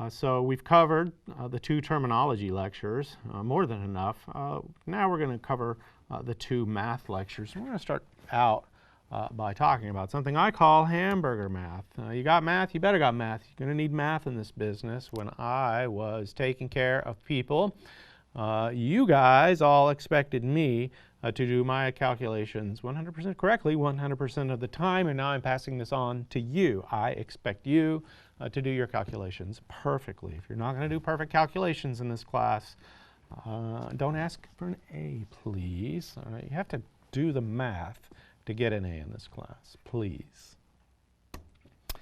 So we've covered the two terminology lectures, more than enough. Now we're going to cover the two math lectures. We're going to start out by talking about something I call hamburger math. You got math, you better got math. You're going to need math in this business. When I was taking care of people, you guys all expected me to do my calculations 100% correctly 100% of the time, and now I'm passing this on to you. I expect you to do your calculations perfectly. If you're not going to do perfect calculations in this class, don't ask for an A, please. All right? You have to do the math to get an A in this class, please. All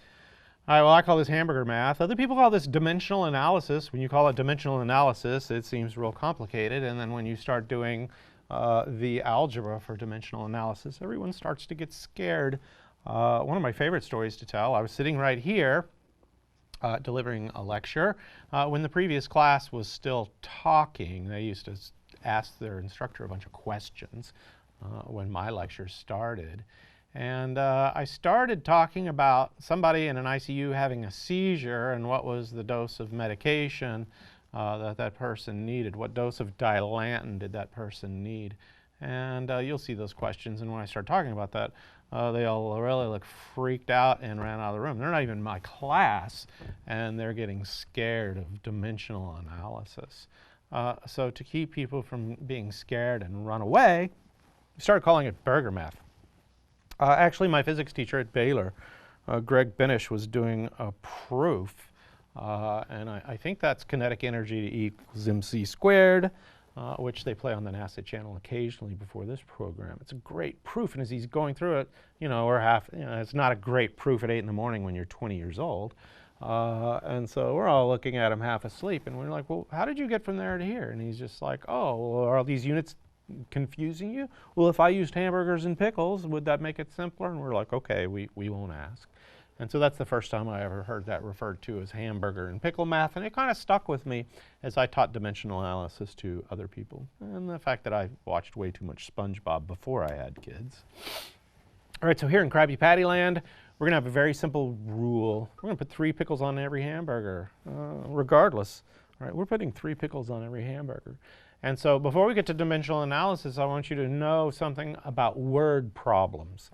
right, well, I call this hamburger math. Other people call this dimensional analysis. When you call it dimensional analysis, it seems real complicated. And then when you start doing the algebra for dimensional analysis, everyone starts to get scared. One of my favorite stories to tell, I was sitting right here delivering a lecture when the previous class was still talking. They used to ask their instructor a bunch of questions when my lecture started. And I started talking about somebody in an ICU having a seizure and what was the dose of medication that person needed. What dose of Dilantin did that person need? And you'll see those questions. And when I start talking about that, they all really look freaked out and ran out of the room. They're not even in my class, and they're getting scared of dimensional analysis. So to keep people from being scared and run away, we started calling it burger math. Actually, my physics teacher at Baylor, Greg Benish, was doing a proof, and I think that's kinetic energy equals mc squared, which they play on the NASA channel occasionally before this program. It's a great proof, and as he's going through it, it's not a great proof at 8 in the morning when you're 20 years old. And so we're all looking at him half asleep, and we're like, well, how did you get from there to here? And he's just like, oh, well, are all these units confusing you? Well, if I used hamburgers and pickles, would that make it simpler? And we're like, okay, we won't ask. And so that's the first time I ever heard that referred to as hamburger and pickle math, and it kind of stuck with me as I taught dimensional analysis to other people. And the fact that I watched way too much SpongeBob before I had kids. All right, so here in Krabby Patty Land, we're going to have a very simple rule. We're going to put 3 pickles on every hamburger, regardless. All right, we're putting 3 pickles on every hamburger. And so before we get to dimensional analysis, I want you to know something about word problems.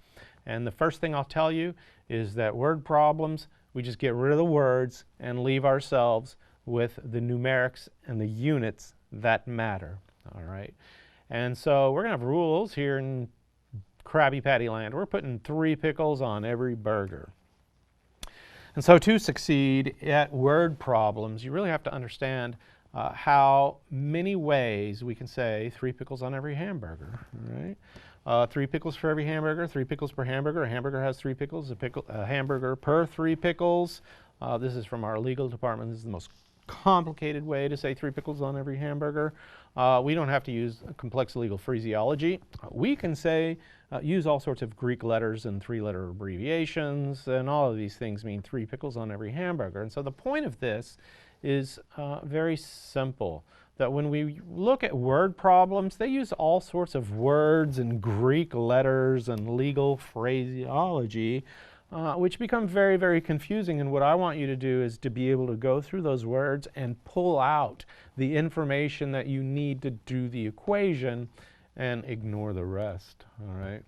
And the first thing I'll tell you is that word problems, we just get rid of the words and leave ourselves with the numerics and the units that matter. All right. And so we're going to have rules here in Krabby Patty Land. We're putting 3 pickles on every burger. And so to succeed at word problems, you really have to understand how many ways we can say 3 pickles on every hamburger, right? 3 pickles for every hamburger, 3 pickles per hamburger. A hamburger has 3 pickles, a hamburger per 3 pickles. This is from our legal department. This is the most complicated way to say 3 pickles on every hamburger. We don't have to use complex legal phraseology. We can say, use all sorts of Greek letters and 3-letter abbreviations, and all of these things mean 3 pickles on every hamburger. And so the point of this is very simple, that when we look at word problems, they use all sorts of words and Greek letters and legal phraseology, which become very, very confusing. And what I want you to do is to be able to go through those words and pull out the information that you need to do the equation and ignore the rest, all right?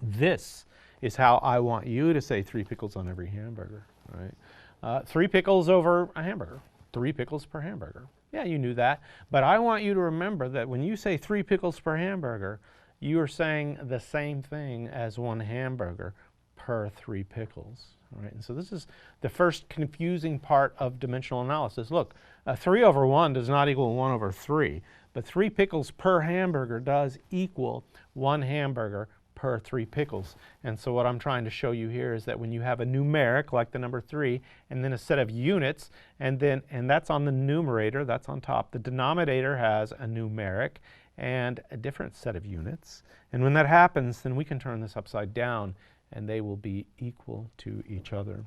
This is how I want you to say 3 pickles on every hamburger, all right? 3 pickles over a hamburger, 3 pickles per hamburger. Yeah, you knew that. But I want you to remember that when you say 3 pickles per hamburger, you are saying the same thing as 1 hamburger per 3 pickles. All right? And so this is the first confusing part of dimensional analysis. Look, 3 over 1 does not equal 1 over 3, but 3 pickles per hamburger does equal 1 hamburger per 3 pickles. And so what I'm trying to show you here is that when you have a numeric like the number 3 and then a set of units, and that's on the numerator, that's on top, the denominator has a numeric and a different set of units. And when that happens, then we can turn this upside down and they will be equal to each other.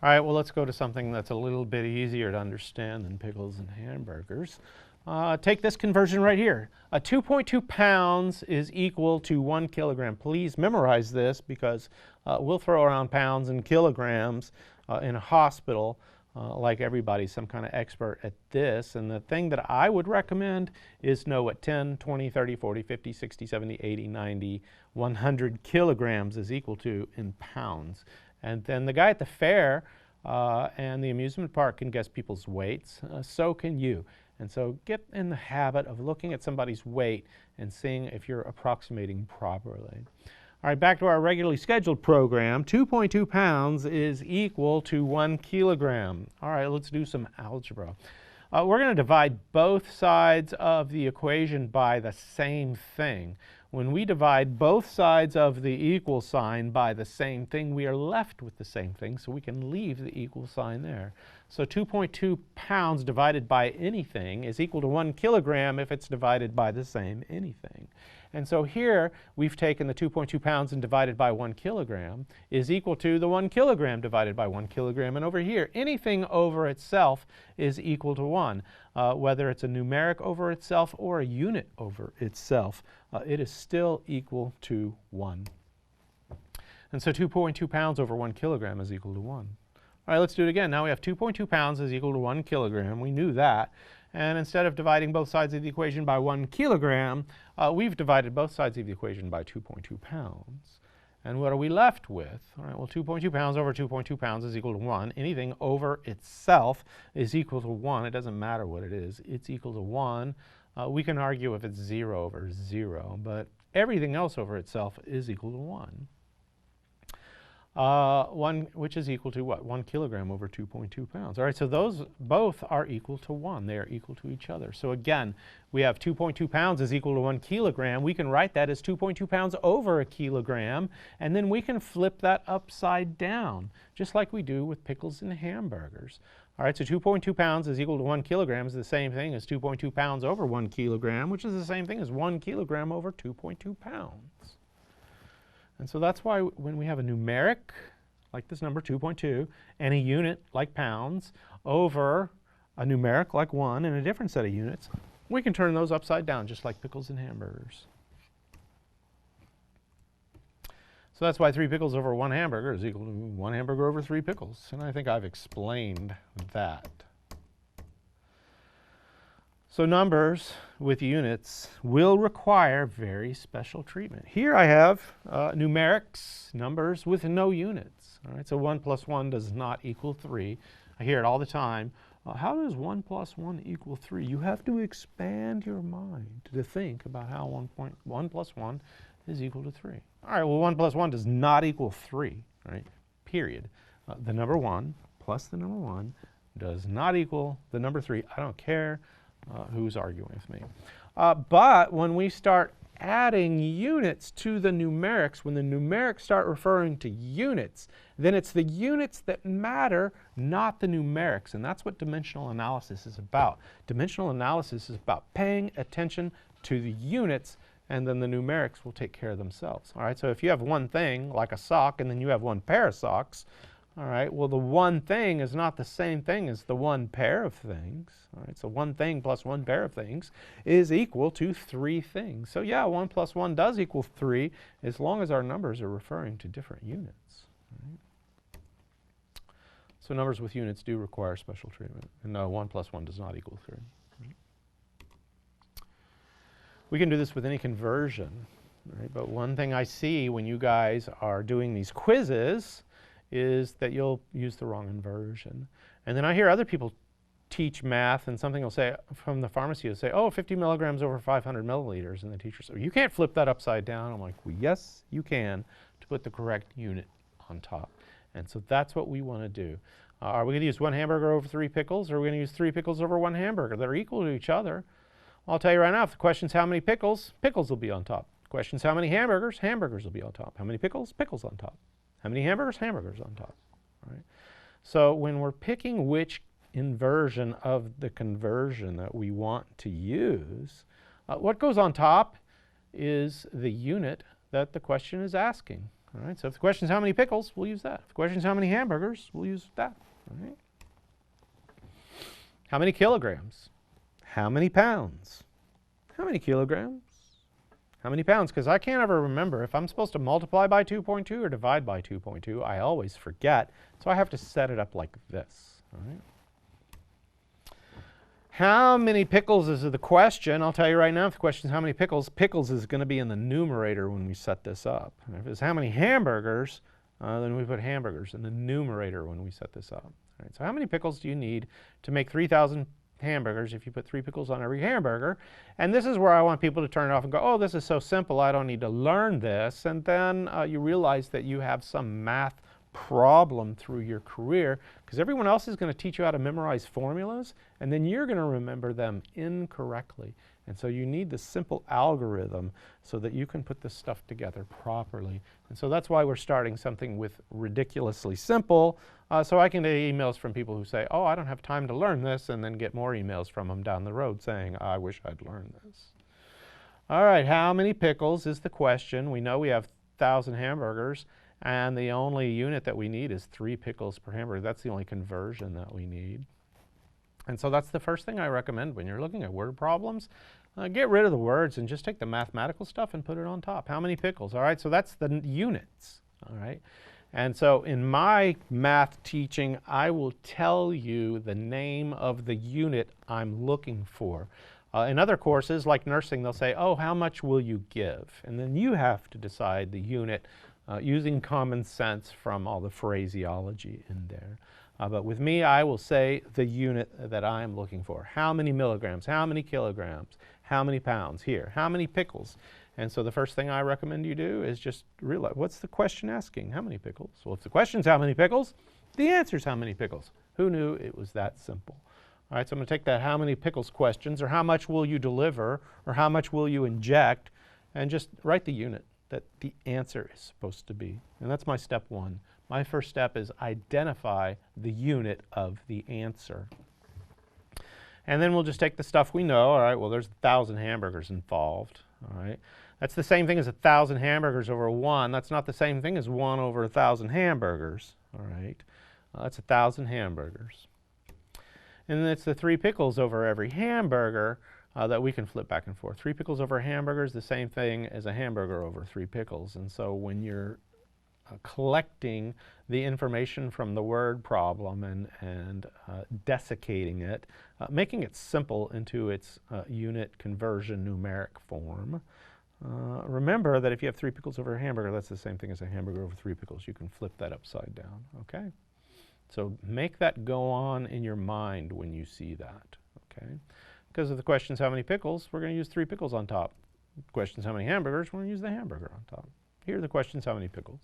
All right, well, let's go to something that's a little bit easier to understand than pickles and hamburgers. Take this conversion right here. 2.2 pounds is equal to 1 kilogram. Please memorize this because we'll throw around pounds and kilograms in a hospital like everybody's some kind of expert at this. And the thing that I would recommend is know what 10, 20, 30, 40, 50, 60, 70, 80, 90, 100 kilograms is equal to in pounds. And then the guy at the fair and the amusement park can guess people's weights. So can you. And so get in the habit of looking at somebody's weight and seeing if you're approximating properly. All right, back to our regularly scheduled program. 2.2 pounds is equal to 1 kilogram. All right, let's do some algebra. We're going to divide both sides of the equation by the same thing. When we divide both sides of the equal sign by the same thing, we are left with the same thing, so we can leave the equal sign there. So 2.2 pounds divided by anything is equal to 1 kilogram if it's divided by the same anything. And so here we've taken the 2.2 pounds and divided by 1 kilogram is equal to the 1 kilogram divided by 1 kilogram. And over here, anything over itself is equal to 1. Whether it's a numeric over itself or a unit over itself, it is still equal to 1. And so 2.2 pounds over 1 kilogram is equal to 1. All right, let's do it again. Now we have 2.2 pounds is equal to 1 kilogram. We knew that. And instead of dividing both sides of the equation by 1 kilogram, we've divided both sides of the equation by 2.2 pounds. And what are we left with? All right, well, 2.2 pounds over 2.2 pounds is equal to 1. Anything over itself is equal to 1. It doesn't matter what it is. It's equal to 1. We can argue if it's 0 over 0, but everything else over itself is equal to 1. 1, which is equal to what? 1 kilogram over 2.2 pounds. All right, so those both are equal to 1. They are equal to each other. So again, we have 2.2 pounds is equal to 1 kilogram. We can write that as 2.2 pounds over a kilogram, and then we can flip that upside down, just like we do with pickles and hamburgers. All right, so 2.2 pounds is equal to 1 kilogram is the same thing as 2.2 pounds over 1 kilogram, which is the same thing as 1 kilogram over 2.2 pounds. And so that's why when we have a numeric, like this number 2.2, and a unit like pounds over a numeric like 1 and a different set of units, we can turn those upside down just like pickles and hamburgers. So that's why 3 pickles over 1 hamburger is equal to 1 hamburger over 3 pickles. And I think I've explained that. So numbers with units will require very special treatment. Here I have numerics, numbers with no units. All right, so 1 plus 1 does not equal 3. I hear it all the time. How does 1 plus 1 equal 3? You have to expand your mind to think about how 1 plus 1 is equal to 3. All right, well, 1 plus 1 does not equal 3, right? Period. The number 1 plus the number 1 does not equal the number 3. I don't care who's arguing with me. But when we start adding units to the numerics, when the numerics start referring to units, then it's the units that matter, not the numerics. And that's what dimensional analysis is about. Dimensional analysis is about paying attention to the units, and then the numerics will take care of themselves. All right, so if you have one thing, like a sock, and then you have one pair of socks, all right, well, the one thing is not the same thing as the one pair of things. All right, so one thing plus one pair of things is equal to 3 things. So yeah, 1 plus 1 does equal 3 as long as our numbers are referring to different units. Right? So numbers with units do require special treatment. And no, 1 plus 1 does not equal 3. Right? We can do this with any conversion. Right? But one thing I see when you guys are doing these quizzes is that you'll use the wrong inversion. And then I hear other people teach math, and something will say from the pharmacy will say, oh, 50 milligrams over 500 milliliters, and the teacher says, you can't flip that upside down. I'm like, well, yes, you can, to put the correct unit on top. And so that's what we want to do. Are we going to use 1 hamburger over 3 pickles, or are we going to use 3 pickles over 1 hamburger? They're equal to each other. I'll tell you right now, if the question's how many pickles, pickles will be on top. The question's how many hamburgers, hamburgers will be on top. How many pickles, pickles on top. How many hamburgers? Hamburgers on top. Right? So when we're picking which inversion of the conversion that we want to use, what goes on top is the unit that the question is asking. All right? So if the question is how many pickles, we'll use that. If the question is how many hamburgers, we'll use that. All right? How many kilograms? How many pounds? How many kilograms? How many pounds? Because I can't ever remember if I'm supposed to multiply by 2.2 or divide by 2.2. I always forget, so I have to set it up like this. All right? How many pickles is the question? I'll tell you right now, if the question is how many pickles, pickles is going to be in the numerator when we set this up. And if it's how many hamburgers, then we put hamburgers in the numerator when we set this up. All right, so how many pickles do you need to make 3,000 hamburgers if you put 3 pickles on every hamburger? And this is where I want people to turn it off and go, oh, this is so simple, I don't need to learn this. And then you realize that you have some math problem through your career, because everyone else is going to teach you how to memorize formulas, and then you're going to remember them incorrectly. And so you need this simple algorithm so that you can put this stuff together properly. And so that's why we're starting something with ridiculously simple, so I can get emails from people who say, oh, I don't have time to learn this, and then get more emails from them down the road saying, I wish I'd learned this. All right, how many pickles is the question. We know we have 1,000 hamburgers, and the only unit that we need is 3 pickles per hamburger. That's the only conversion that we need. And so that's the first thing I recommend when you're looking at word problems. Get rid of the words and just take the mathematical stuff and put it on top. How many pickles? All right, so that's the units. All right. And so in my math teaching, I will tell you the name of the unit I'm looking for. In other courses, like nursing, they'll say, oh, how much will you give? And then you have to decide the unit using common sense from all the phraseology in there. But with me, I will say the unit that I am looking for. How many milligrams? How many kilograms? How many pounds? Here. How many pickles? And so the first thing I recommend you do is just realize, what's the question asking? How many pickles? Well, if the question's how many pickles, the answer's how many pickles. Who knew it was that simple? All right, so I'm going to take that how many pickles questions, or how much will you deliver, or how much will you inject, and just write the unit that the answer is supposed to be. And that's my step 1. My first step is identify the unit of the answer. And then we'll just take the stuff we know. All right, well, there's 1,000 hamburgers involved. All right, that's the same thing as 1,000 hamburgers over 1. That's not the same thing as 1 over 1,000 hamburgers. All right, that's 1,000 hamburgers. And then it's the 3 pickles over every hamburger that we can flip back and forth. 3 pickles over a hamburger is the same thing as a hamburger over 3 pickles. And so when you're collecting the information from the word problem and desiccating it, making it simple into its unit conversion numeric form. Remember that if you have 3 pickles over a hamburger, that's the same thing as a hamburger over 3 pickles. You can flip that upside down, okay? So make that go on in your mind when you see that, okay? Because if the question's how many pickles, we're going to use 3 pickles on top. The question's how many hamburgers, we're going to use the hamburger on top. Here are the questions, how many pickles.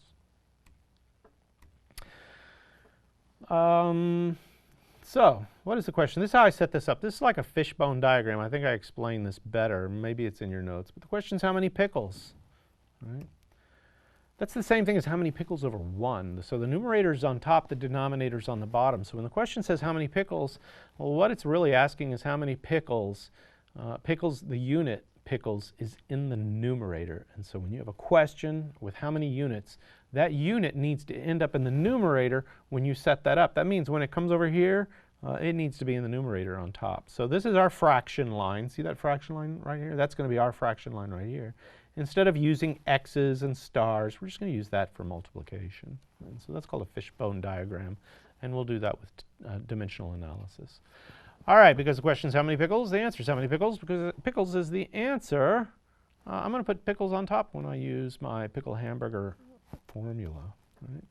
So, what is the question? This is how I set this up. This is like a fishbone diagram. I think I explained this better. Maybe it's in your notes. But the question is how many pickles? All right. That's the same thing as how many pickles over 1. So the numerator's on top, the denominator's on the bottom. So when the question says how many pickles, well, what it's really asking is how many pickles. Pickles, the unit pickles, is in the numerator. And so when you have a question with how many units, that unit needs to end up in the numerator when you set that up. That means when it comes over here, it needs to be in the numerator on top. So this is our fraction line. See that fraction line right here? That's going to be our fraction line right here. Instead of using x's and stars, we're just going to use that for multiplication. And so that's called a fishbone diagram, and we'll do that with dimensional analysis. All right, because the question is how many pickles, the answer is how many pickles, because pickles is the answer. I'm going to put pickles on top when I use my pickle hamburger formula. Right?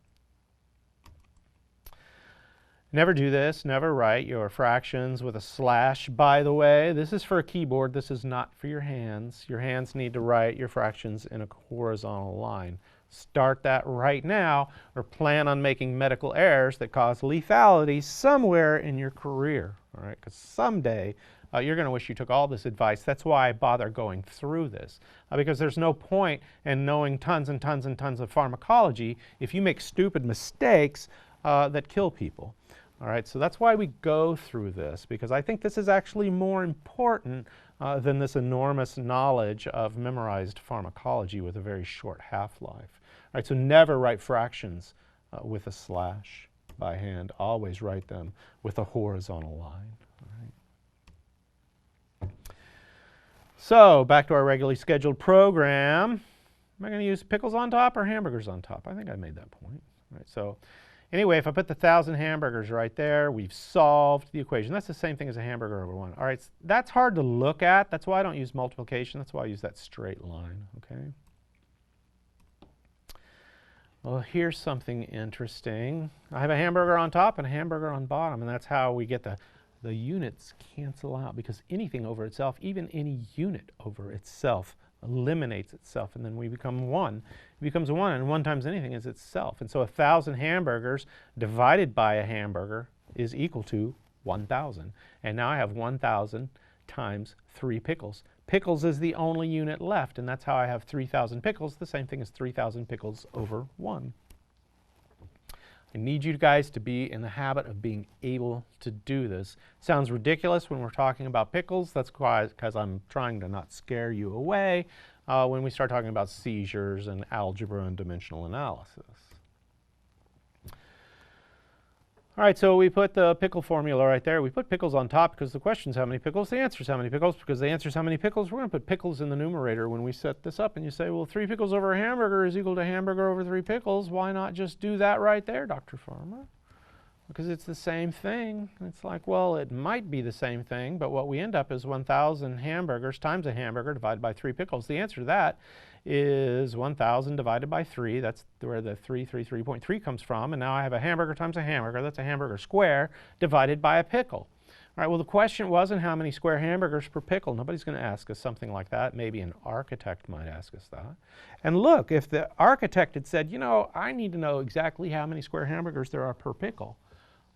Never do this. Never write your fractions with a slash. By the way, this is for a keyboard. This is not for your hands. Your hands need to write your fractions in a horizontal line. Start that right now, or plan on making medical errors that cause lethality somewhere in your career. All right? Because someday you're going to wish you took all this advice. That's why I bother going through this, because there's no point in knowing tons and tons and tons of pharmacology if you make stupid mistakes that kill people. All right, so that's why we go through this, because I think this is actually more important than this enormous knowledge of memorized pharmacology with a very short half-life. All right, so never write fractions with a slash by hand. Always write them with a horizontal line. All right. So back to our regularly scheduled program. Am I going to use pickles on top or hamburgers on top? I think I made that point. All right, so Anyway, if I put the 1,000 hamburgers right there, we've solved the equation. That's the same thing as a hamburger over 1. All right, that's hard to look at. That's why I don't use multiplication. That's why I use that straight line, okay? Well, here's something interesting. I have a hamburger on top and a hamburger on bottom, and that's how we get the units cancel out, because anything over itself, even any unit over itself, eliminates itself, and then we become 1. It becomes 1, and 1 times anything is itself. And so 1,000 hamburgers divided by a hamburger is equal to 1,000. And now I have 1,000 times 3 pickles. Pickles is the only unit left, and that's how I have 3,000 pickles, the same thing as 3,000 pickles over 1. I need you guys to be in the habit of being able to do this. Sounds ridiculous when we're talking about pickles. That's because I'm trying to not scare you away when we start talking about seizures and algebra and dimensional analysis. All right, so we put the pickle formula right there. We put pickles on top because the question's how many pickles, the answer's how many pickles. Because the answer's how many pickles, we're going to put pickles in the numerator when we set this up. And you say, well, 3 pickles over a hamburger is equal to hamburger over 3 pickles. Why not just do that right there, Dr. Farmer? Because it's the same thing. It's like, well, it might be the same thing, but what we end up is 1,000 hamburgers times a hamburger divided by 3 pickles. The answer to that is 1,000 divided by 3. That's where the 333.3 comes from. And now I have a hamburger times a hamburger. That's a hamburger square divided by a pickle. All right, well, the question wasn't how many square hamburgers per pickle. Nobody's going to ask us something like that. Maybe an architect might ask us that. And look, if the architect had said, you know, I need to know exactly how many square hamburgers there are per pickle,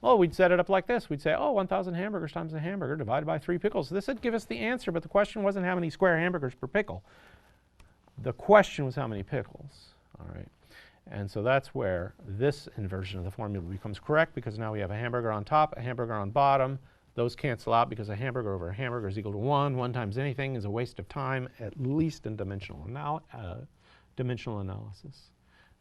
well, we'd set it up like this. We'd say, oh, 1,000 hamburgers times a hamburger divided by 3 pickles. This would give us the answer, but the question wasn't how many square hamburgers per pickle. The question was how many pickles, all right? And so that's where this inversion of the formula becomes correct, because now we have a hamburger on top, a hamburger on bottom. Those cancel out because a hamburger over a hamburger is equal to 1. 1 times anything is a waste of time, at least in dimensional analysis.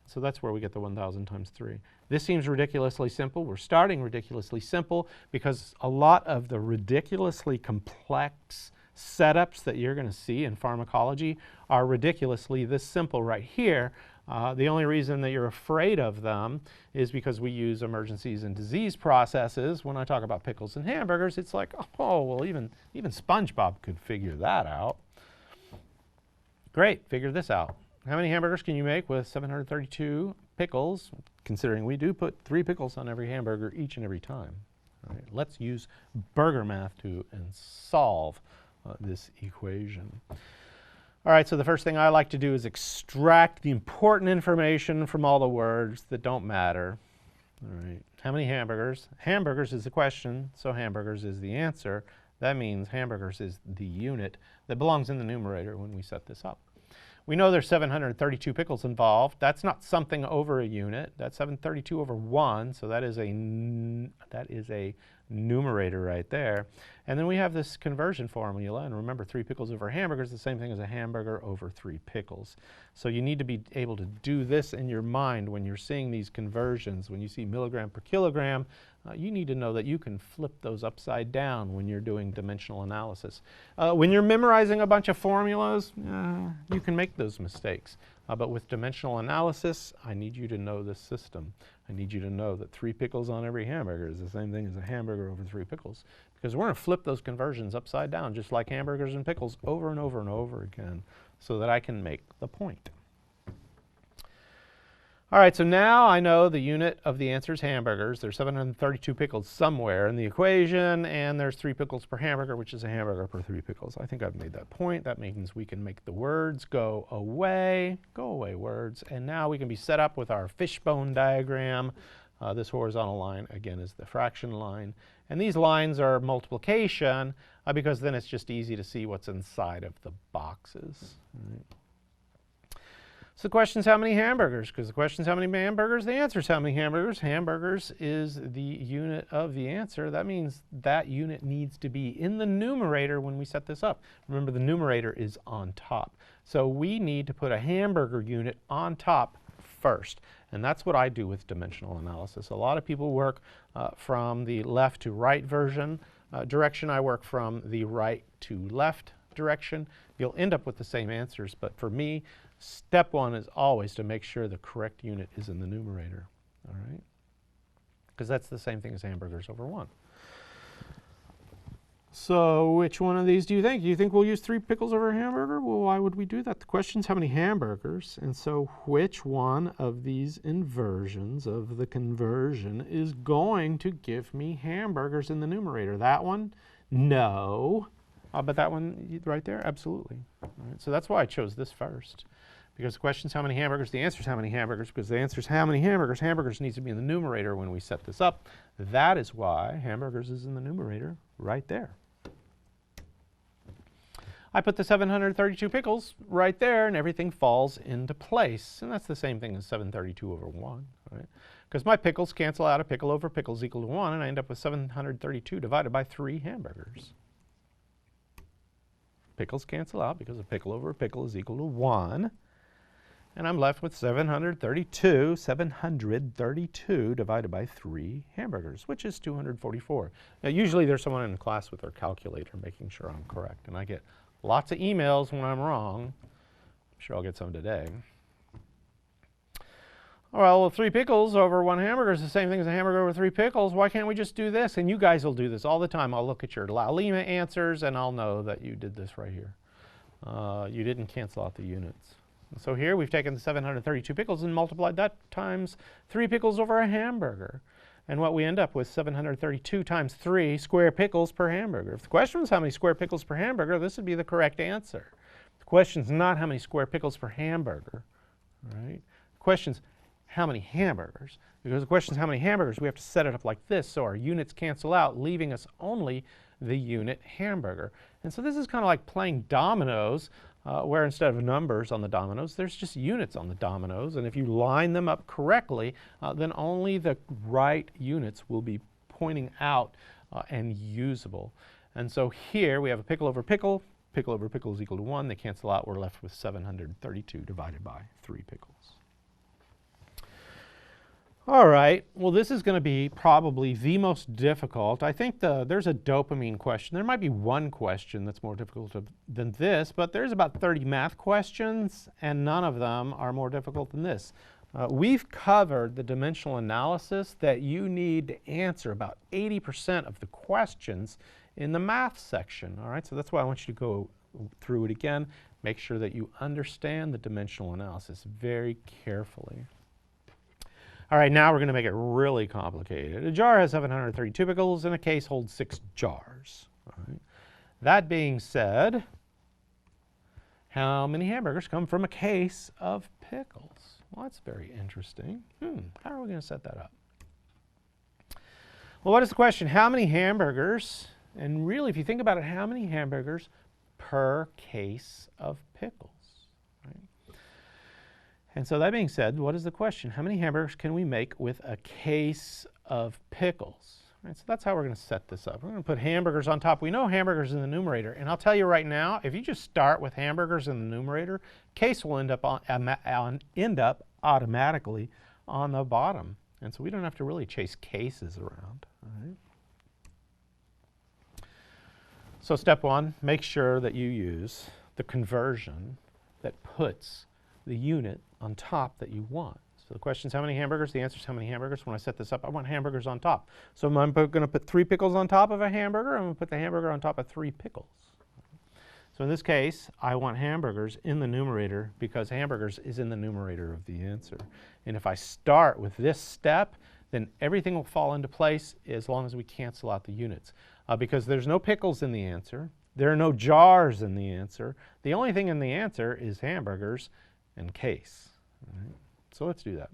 So that's where we get the 1,000 times 3. This seems ridiculously simple. We're starting ridiculously simple because a lot of the ridiculously complex setups that you're going to see in pharmacology are ridiculously this simple right here. The only reason that you're afraid of them is because we use emergencies and disease processes. When I talk about pickles and hamburgers, it's like, oh, well, even SpongeBob could figure that out. Great, figure this out. How many hamburgers can you make with 732 pickles, considering we do put 3 pickles on every hamburger each and every time? All right, let's use burger math to solve this equation. All right, so the first thing I like to do is extract the important information from all the words that don't matter. All right, how many hamburgers? Hamburgers is the question, so hamburgers is the answer. That means hamburgers is the unit that belongs in the numerator when we set this up. We know there's 732 pickles involved. That's not something over a unit. That's 732 over 1, so that is a numerator right there. And then we have this conversion formula, and remember 3 pickles over a hamburger is the same thing as a hamburger over 3 pickles. So you need to be able to do this in your mind when you're seeing these conversions. When you see milligram per kilogram, you need to know that you can flip those upside down when you're doing dimensional analysis. When you're memorizing a bunch of formulas, you can make those mistakes. But with dimensional analysis, I need you to know this system. I need you to know that 3 pickles on every hamburger is the same thing as a hamburger over 3 pickles. Because we're going to flip those conversions upside down, just like hamburgers and pickles, over and over and over again, so that I can make the point. All right, so now I know the unit of the answer is hamburgers. There's 732 pickles somewhere in the equation, and there's 3 pickles per hamburger, which is a hamburger per 3 pickles. I think I've made that point. That means we can make the words go away words, and now we can be set up with our fishbone diagram. This horizontal line, again, is the fraction line. And these lines are multiplication, because then it's just easy to see what's inside of the boxes. All right. So the question is how many hamburgers? Because the question is how many hamburgers? The answer is how many hamburgers. Hamburgers is the unit of the answer. That means that unit needs to be in the numerator when we set this up. Remember, the numerator is on top. So we need to put a hamburger unit on top first. And that's what I do with dimensional analysis. A lot of people work from the left to right direction. I work from the right to left direction. You'll end up with the same answers, but for me, step 1 is always to make sure the correct unit is in the numerator. All right? because that's the same thing as hamburgers over 1. So which one of these do you think? Do you think we'll use 3 pickles over a hamburger? Well, why would we do that? The question's how many hamburgers, and so which one of these inversions of the conversion is going to give me hamburgers in the numerator? That one? No. But that one right there? Absolutely. All right, so that's why I chose this first. Because the question's how many hamburgers, the answer's how many hamburgers, because the answer's how many hamburgers. Hamburgers needs to be in the numerator when we set this up. That is why hamburgers is in the numerator right there. I put the 732 pickles right there, and everything falls into place. And that's the same thing as 732 over 1, right? Because my pickles cancel out. A pickle over pickle is equal to 1, and I end up with 732 divided by 3 hamburgers. Pickles cancel out because a pickle over a pickle is equal to 1. And I'm left with 732 divided by 3 hamburgers, which is 244. Now, usually there's someone in class with their calculator making sure I'm correct, and I get lots of emails when I'm wrong. I'm sure I'll get some today. Well, 3 pickles over 1 hamburger is the same thing as a hamburger over 3 pickles. Why can't we just do this? And you guys will do this all the time. I'll look at your Laulima answers, and I'll know that you did this right here. You didn't cancel out the units. So here we've taken the 732 pickles and multiplied that times 3 pickles over a hamburger. And what we end up with 732 times 3 square pickles per hamburger. If the question was how many square pickles per hamburger, this would be the correct answer. The question's not how many square pickles per hamburger, right? The question's how many hamburgers. Because the question's how many hamburgers, we have to set it up like this so our units cancel out, leaving us only the unit hamburger. And so this is kind of like playing dominoes, where instead of numbers on the dominoes, there's just units on the dominoes. And if you line them up correctly, then only the right units will be pointing out and usable. And so here we have a pickle over pickle. Pickle over pickle is equal to 1. They cancel out. We're left with 732 divided by 3 pickles. All right, well, this is going to be probably the most difficult. I think there's a dopamine question. There might be one question that's more difficult than this, but there's about 30 math questions, and none of them are more difficult than this. We've covered the dimensional analysis that you need to answer about 80% of the questions in the math section. All right, so that's why I want you to go through it again. Make sure that you understand the dimensional analysis very carefully. All right, now we're going to make it really complicated. A jar has 732 pickles, and a case holds 6 jars. All right. That being said, how many hamburgers come from a case of pickles? Well, that's very interesting. How are we going to set that up? Well, what is the question? How many hamburgers, and really, if you think about it, how many hamburgers per case of pickles? And so that being said, what is the question? How many hamburgers can we make with a case of pickles? Right, so that's how we're going to set this up. We're going to put hamburgers on top. We know hamburgers in the numerator. And I'll tell you right now, if you just start with hamburgers in the numerator, case will end up automatically on the bottom. And so we don't have to really chase cases around. All right? So step 1, make sure that you use the conversion that puts the unit on top that you want. So the question is how many hamburgers? The answer is how many hamburgers. When I set this up, I want hamburgers on top. So I'm going to put 3 pickles on top of a hamburger. I'm going to put the hamburger on top of 3 pickles. So in this case, I want hamburgers in the numerator because hamburgers is in the numerator of the answer. And if I start with this step, then everything will fall into place as long as we cancel out the units. Because there's no pickles in the answer. There are no jars in the answer. The only thing in the answer is hamburgers and case. All right. So let's do that.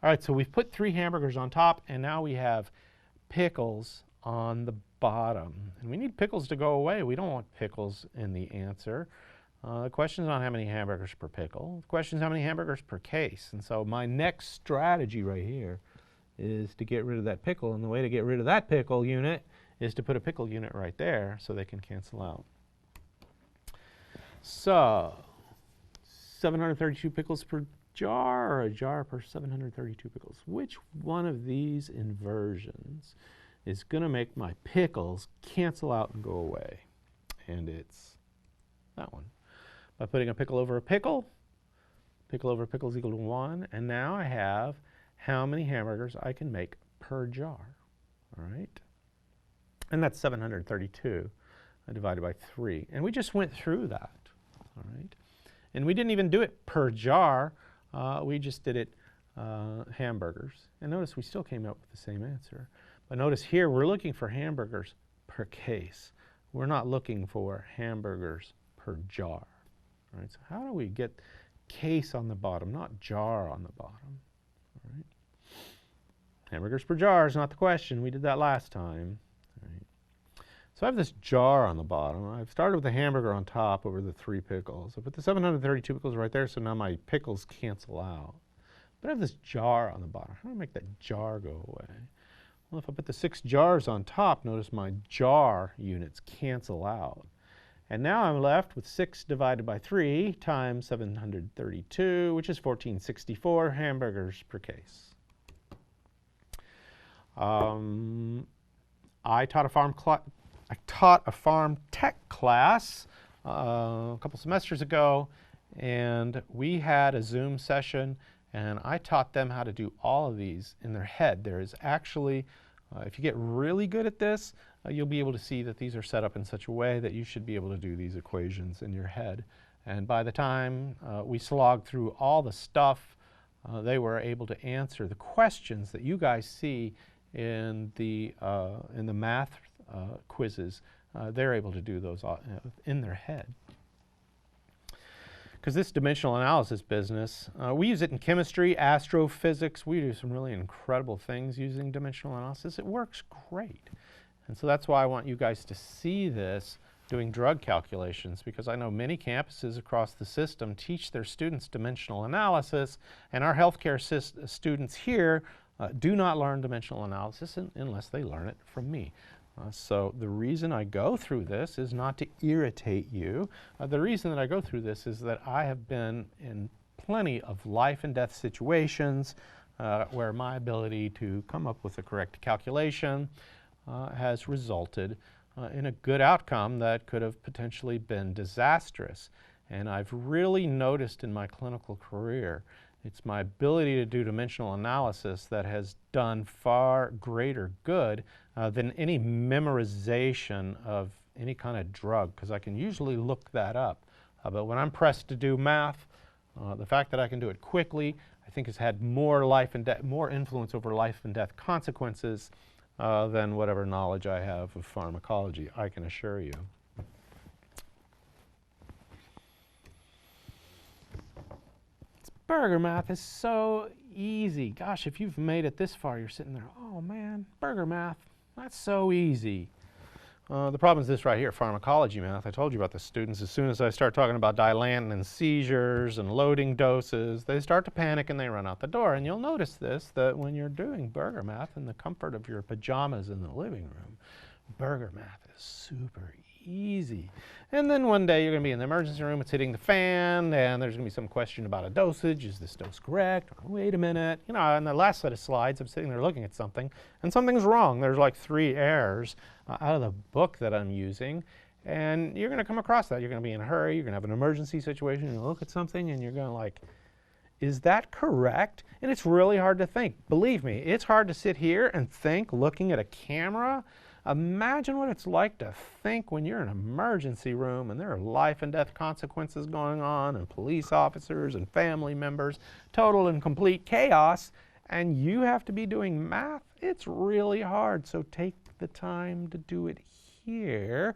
All right, so we've put 3 hamburgers on top, and now we have pickles on the bottom. And we need pickles to go away. We don't want pickles in the answer. The question is not how many hamburgers per pickle. The question is how many hamburgers per case. And so my next strategy right here is to get rid of that pickle. And the way to get rid of that pickle unit is to put a pickle unit right there so they can cancel out. So 732 pickles per jar or a jar per 732 pickles? Which one of these inversions is going to make my pickles cancel out and go away? And it's that one. By putting a pickle over a pickle over a pickle is equal to 1. And now I have how many hamburgers I can make per jar, all right? And that's 732 divided by 3. And we just went through that, all right? And we didn't even do it per jar. We just did it hamburgers. And notice we still came up with the same answer. But notice here we're looking for hamburgers per case. We're not looking for hamburgers per jar. All right? So how do we get case on the bottom, not jar on the bottom? All right? Hamburgers per jar is not the question. We did that last time. All right? So I have this jar on the bottom. I've started with the hamburger on top over the 3 pickles. I put the 732 pickles right there, so now my pickles cancel out. But I have this jar on the bottom. How do I make that jar go away? Well, if I put the 6 jars on top, notice my jar units cancel out. And now I'm left with 6 divided by 3 times 732, which is 1464 hamburgers per case. I taught a farm tech class a couple semesters ago, and we had a Zoom session, and I taught them how to do all of these in their head. There is actually, if you get really good at this, you'll be able to see that these are set up in such a way that you should be able to do these equations in your head. And by the time we slogged through all the stuff, they were able to answer the questions that you guys see in the math quizzes. They're able to do those in their head. Because this dimensional analysis business, we use it in chemistry, astrophysics. We do some really incredible things using dimensional analysis. It works great. And so that's why I want you guys to see this doing drug calculations, because I know many campuses across the system teach their students dimensional analysis, and our healthcare students here do not learn dimensional analysis unless they learn it from me. So the reason I go through this is not to irritate you. The reason that I go through this is that I have been in plenty of life and death situations where my ability to come up with the correct calculation has resulted in a good outcome that could have potentially been disastrous. And I've really noticed in my clinical career, it's my ability to do dimensional analysis that has done far greater good than any memorization of any kind of drug, because I can usually look that up. But when I'm pressed to do math, the fact that I can do it quickly, I think has had more influence over life and death consequences than whatever knowledge I have of pharmacology, I can assure you. Burger math is so easy. Gosh, if you've made it this far, you're sitting there, oh man, burger math, that's so easy. The problem is this right here, pharmacology math. I told you about the students. As soon as I start talking about Dilantin and seizures and loading doses, they start to panic and they run out the door. And you'll notice this, that when you're doing burger math in the comfort of your pajamas in the living room, burger math is super easy. And then one day you're going to be in the emergency room, it's hitting the fan, and there's going to be some question about a dosage. Is this dose correct? Or, wait a minute. You know, on the last set of slides, I'm sitting there looking at something, and something's wrong. There's like 3 errors out of the book that I'm using, and you're going to come across that. You're going to be in a hurry. You're going to have an emergency situation. You're going to look at something, and you're going to like, is that correct? And it's really hard to think. Believe me, it's hard to sit here and think looking at a camera. Imagine what it's like to think when you're in an emergency room and there are life and death consequences going on and police officers and family members, total and complete chaos, and you have to be doing math. It's really hard, so take the time to do it here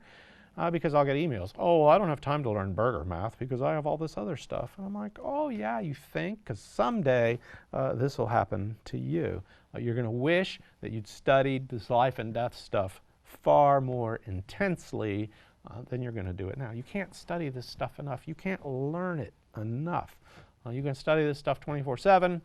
because I'll get emails. Oh, I don't have time to learn burger math because I have all this other stuff. And I'm like, oh yeah, you think? Because someday this will happen to you. You're going to wish that you'd studied this life and death stuff far more intensely than you're going to do it now. You can't study this stuff enough. You can't learn it enough. You can study this stuff 24/7,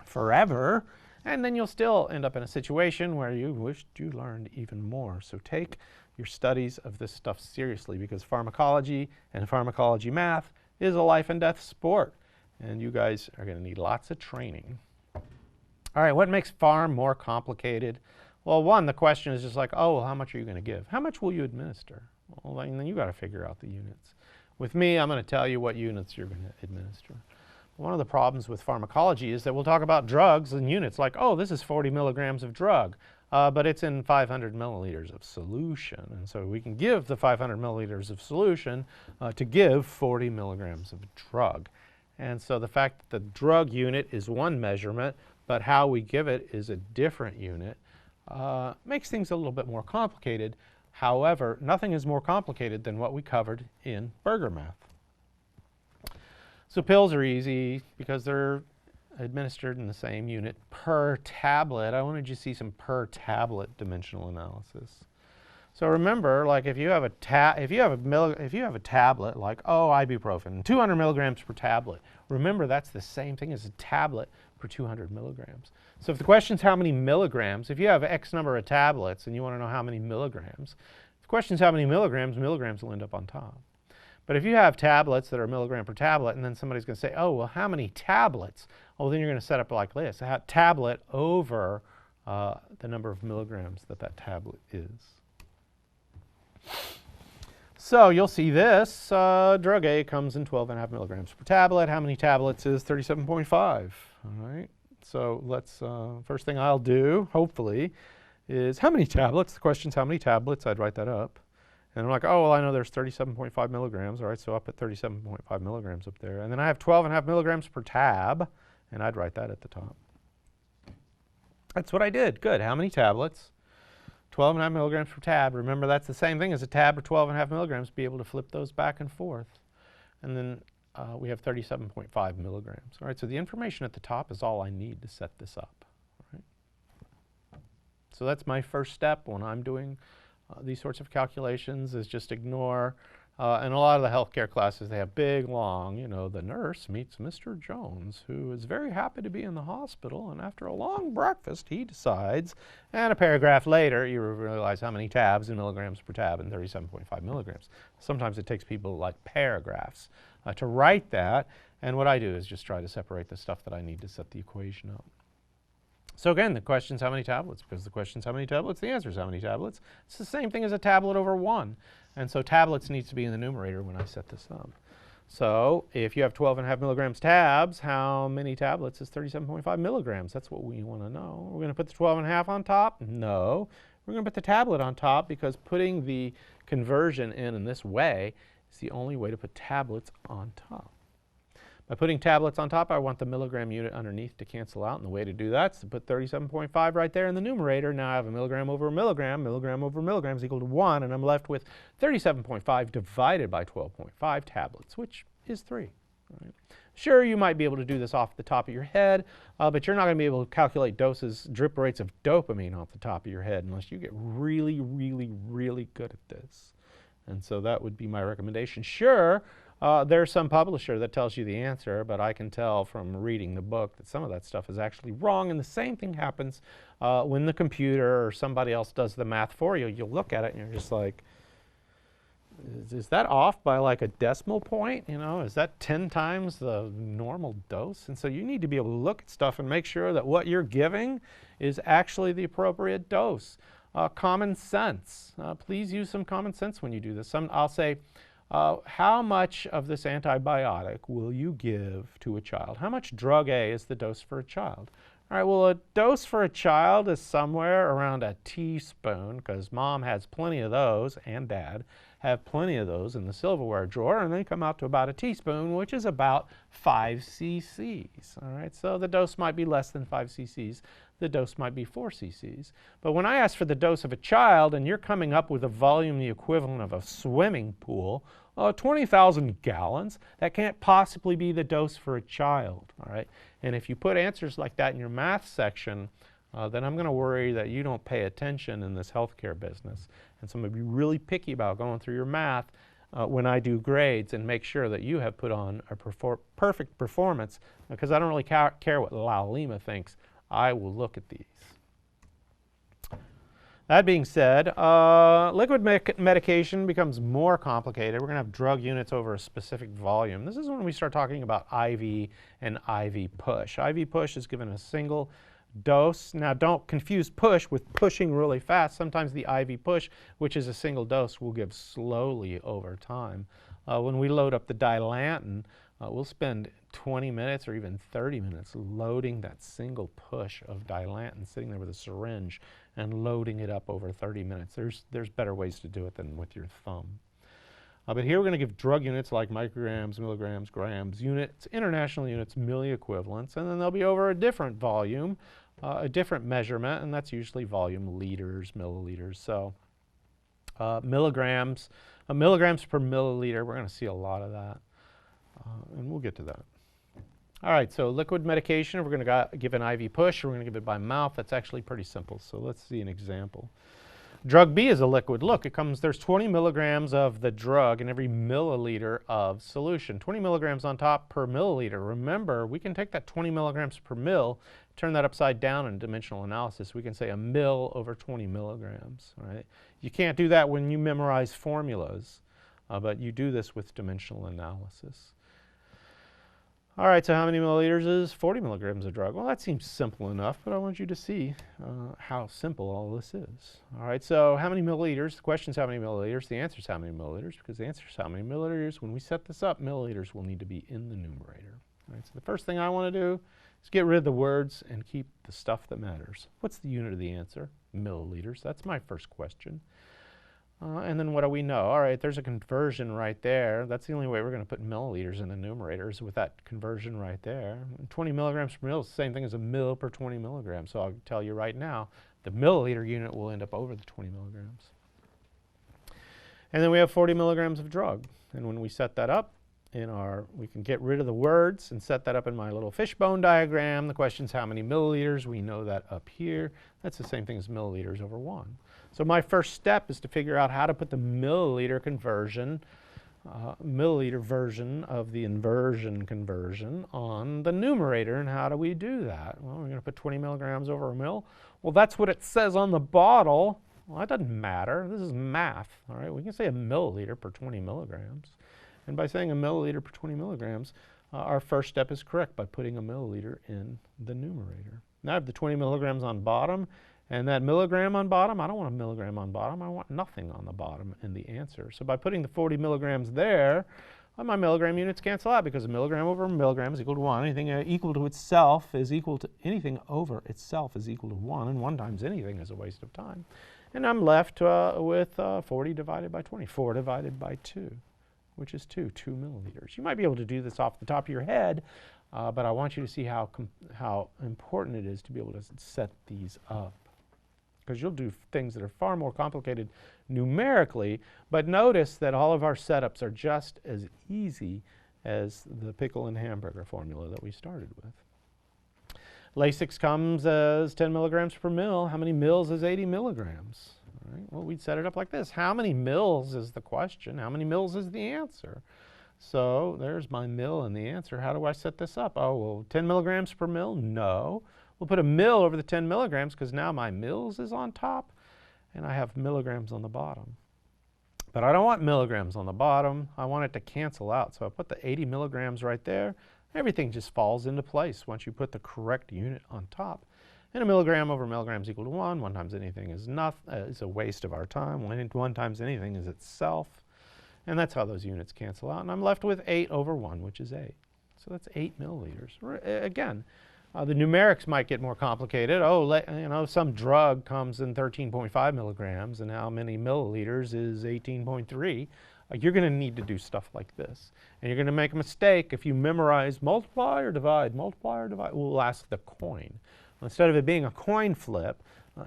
forever, and then you'll still end up in a situation where you wished you learned even more. So take your studies of this stuff seriously, because pharmacology and pharmacology math is a life and death sport, and you guys are going to need lots of training. All right, what makes pharm more complicated? Well, one, the question is just like, oh, well, how much are you going to give? How much will you administer? Well, and then you got to figure out the units. With me, I'm going to tell you what units you're going to administer. one of the problems with pharmacology is that we'll talk about drugs in units like, oh, this is 40 milligrams of drug, but it's in 500 milliliters of solution. And so we can give the 500 milliliters of solution to give 40 milligrams of drug. And so the fact that the drug unit is one measurement, but how we give it is a different unit, makes things a little bit more complicated. However, nothing is more complicated than what we covered in Burger math. So pills are easy because they're administered in the same unit per tablet. I wanted you to see some per tablet dimensional analysis. So remember, like if you have a tablet, like ibuprofen, 200 milligrams per tablet. Remember, that's the same thing as a tablet per 200 milligrams. So if the question's how many milligrams, if you have X number of tablets and you want to know how many milligrams, if the question's how many milligrams, milligrams will end up on top. But if you have tablets that are milligram per tablet, and then somebody's going to say, oh, well, how many tablets? Oh, then you're going to set up like this, a tablet over the number of milligrams that that tablet is. So you'll see this. Drug A comes in 12.5 milligrams per tablet. How many tablets is 37.5? All right. So let's, first thing I'll do, hopefully, is how many tablets? The question's how many tablets? I'd write that up. And I'm like, oh, well, I know there's 37.5 milligrams. All right, so I'll put 37.5 milligrams up there. And then I have 12.5 milligrams per tab, and I'd write that at the top. That's what I did. Good. How many tablets? 12.5 milligrams per tab. Remember, that's the same thing as a tab or 12.5 milligrams. Be able to flip those back and forth. And then we have 37.5 milligrams. All right, so the information at the top is all I need to set this up. All right. So that's my first step when I'm doing these sorts of calculations, is just ignore, in a lot of the healthcare classes, they have big, long, you know, the nurse meets Mr. Jones, who is very happy to be in the hospital, and after a long breakfast, he decides, and a paragraph later, you realize how many tabs in milligrams per tab and 37.5 milligrams. Sometimes it takes people like paragraphs to write that, and what I do is just try to separate the stuff that I need to set the equation up. So again, the question's how many tablets? Because the question's how many tablets, the answer's how many tablets. It's the same thing as a tablet over 1. And so tablets needs to be in the numerator when I set this up. So if you have 12.5 milligrams tabs, how many tablets is 37.5 milligrams? That's what we want to know. We're going to put the 12.5 on top? No. We're going to put the tablet on top because putting the conversion in this way is the only way to put tablets on top. By putting tablets on top, I want the milligram unit underneath to cancel out, and the way to do that is to put 37.5 right there in the numerator. Now I have a milligram over milligram over milligram is equal to 1, and I'm left with 37.5 divided by 12.5 tablets, which is 3. Right. Sure, you might be able to do this off the top of your head, but you're not going to be able to calculate doses, drip rates of dopamine off the top of your head unless you get really, really, really good at this. And so that would be my recommendation. Sure, there's some publisher that tells you the answer, but I can tell from reading the book that some of that stuff is actually wrong, and the same thing happens when the computer or somebody else does the math for you. You'll look at it and you're just like, is that off by like a decimal point? You know, is that 10 times the normal dose? And so you need to be able to look at stuff and make sure that what you're giving is actually the appropriate dose. Common sense. Please use some common sense when you do this. I'll say, how much of this antibiotic will you give to a child? How much drug A is the dose for a child? All right, well, a dose for a child is somewhere around a teaspoon, because mom has plenty of those, and dad have plenty of those in the silverware drawer, and they come out to about a teaspoon, which is about 5 cc's. All right, so the dose might be less than 5 cc's. The dose might be 4 cc's. But when I ask for the dose of a child, and you're coming up with a volume the equivalent of a swimming pool, 20,000 gallons, that can't possibly be the dose for a child. All right, and if you put answers like that in your math section, then I'm going to worry that you don't pay attention in this healthcare business. And so I'm going to be really picky about going through your math when I do grades and make sure that you have put on a perfect performance, because I don't really care what Lalima thinks. I will look at these. That being said, liquid medication becomes more complicated. We're going to have drug units over a specific volume. This is when we start talking about IV and IV push. IV push is given a single dose. Now, don't confuse push with pushing really fast. Sometimes the IV push, which is a single dose, will give slowly over time. When we load up the Dilantin, we'll spend 20 minutes or even 30 minutes loading that single push of Dilantin, sitting there with a syringe and loading it up over 30 minutes. There's better ways to do it than with your thumb. But here we're going to give drug units like micrograms, milligrams, grams, units, international units, milliequivalents, and then they'll be over a different volume, a different measurement, and that's usually volume liters, milliliters. So milligrams per milliliter, we're going to see a lot of that, and we'll get to that. All right, so liquid medication, we're going to give an IV push, or we're going to give it by mouth. That's actually pretty simple, so let's see an example. Drug B is a liquid. Look, there's 20 milligrams of the drug in every milliliter of solution. 20 milligrams on top per milliliter. Remember, we can take that 20 milligrams per mil, turn that upside down in dimensional analysis. We can say a mil over 20 milligrams, right? You can't do that when you memorize formulas, but you do this with dimensional analysis. All right, so how many milliliters is 40 milligrams of drug? Well, that seems simple enough, but I want you to see how simple all this is. All right, so how many milliliters? The question is how many milliliters. The answer is how many milliliters, because the answer is how many milliliters. When we set this up, milliliters will need to be in the numerator. All right, so the first thing I want to do is get rid of the words and keep the stuff that matters. What's the unit of the answer? Milliliters. That's my first question. And then what do we know? All right, there's a conversion right there. That's the only way we're going to put milliliters in the numerator is with that conversion right there. 20 milligrams per mil is the same thing as a mil per 20 milligrams. So I'll tell you right now, the milliliter unit will end up over the 20 milligrams. And then we have 40 milligrams of drug. And when we set that up we can get rid of the words and set that up in my little fishbone diagram. The question is how many milliliters? We know that up here. That's the same thing as milliliters over 1. So my first step is to figure out how to put the milliliter conversion, milliliter version of the inversion conversion on the numerator. And how do we do that? Well, we're going to put 20 milligrams over a mil. Well, that's what it says on the bottle. Well, that doesn't matter. This is math. All right, we can say a milliliter per 20 milligrams. And by saying a milliliter per 20 milligrams, our first step is correct by putting a milliliter in the numerator. Now I have the 20 milligrams on bottom, and that milligram on bottom, I don't want a milligram on bottom. I want nothing on the bottom in the answer. So by putting the 40 milligrams there, my milligram units cancel out because a milligram over a milligram is equal to 1. Anything equal to itself is equal to anything over itself is equal to 1, and 1 times anything is a waste of time. And I'm left with 40 divided by 20, 4 divided by 2. Which is 2 milliliters. You might be able to do this off the top of your head, but I want you to see how important it is to be able to set these up. Because you'll do things that are far more complicated numerically, but notice that all of our setups are just as easy as the pickle and hamburger formula that we started with. Lasix comes as 10 milligrams per mil. How many mils is 80 milligrams? Right. Well, we'd set it up like this. How many mils is the question? How many mils is the answer? So there's my mil and the answer. How do I set this up? Oh, well, 10 milligrams per mil? No. We'll put a mil over the 10 milligrams because now my mils is on top and I have milligrams on the bottom. But I don't want milligrams on the bottom. I want it to cancel out. So I put the 80 milligrams right there. Everything just falls into place once you put the correct unit on top. And a milligram over milligram is equal to 1. 1 times anything is a waste of our time. 1 times anything is itself. And that's how those units cancel out. And I'm left with 8 over 1, which is 8. So that's 8 milliliters. Again, the numerics might get more complicated. Oh, some drug comes in 13.5 milligrams, and how many milliliters is 18.3. You're going to need to do stuff like this. And you're going to make a mistake if you memorize multiply or divide. Multiply or divide. We'll ask the coin. Instead of it being a coin flip,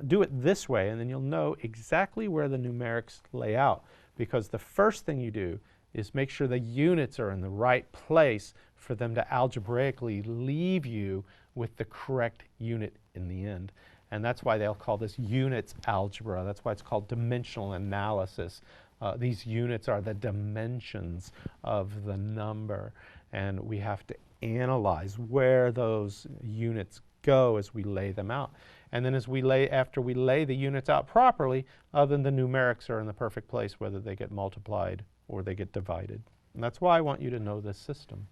do it this way, and then you'll know exactly where the numerics lay out. Because the first thing you do is make sure the units are in the right place for them to algebraically leave you with the correct unit in the end. And that's why they'll call this units algebra. That's why it's called dimensional analysis. These units are the dimensions of the number, and we have to analyze where those units go as we lay them out. And then after we lay the units out properly, then the numerics are in the perfect place, whether they get multiplied or they get divided. And that's why I want you to know this system.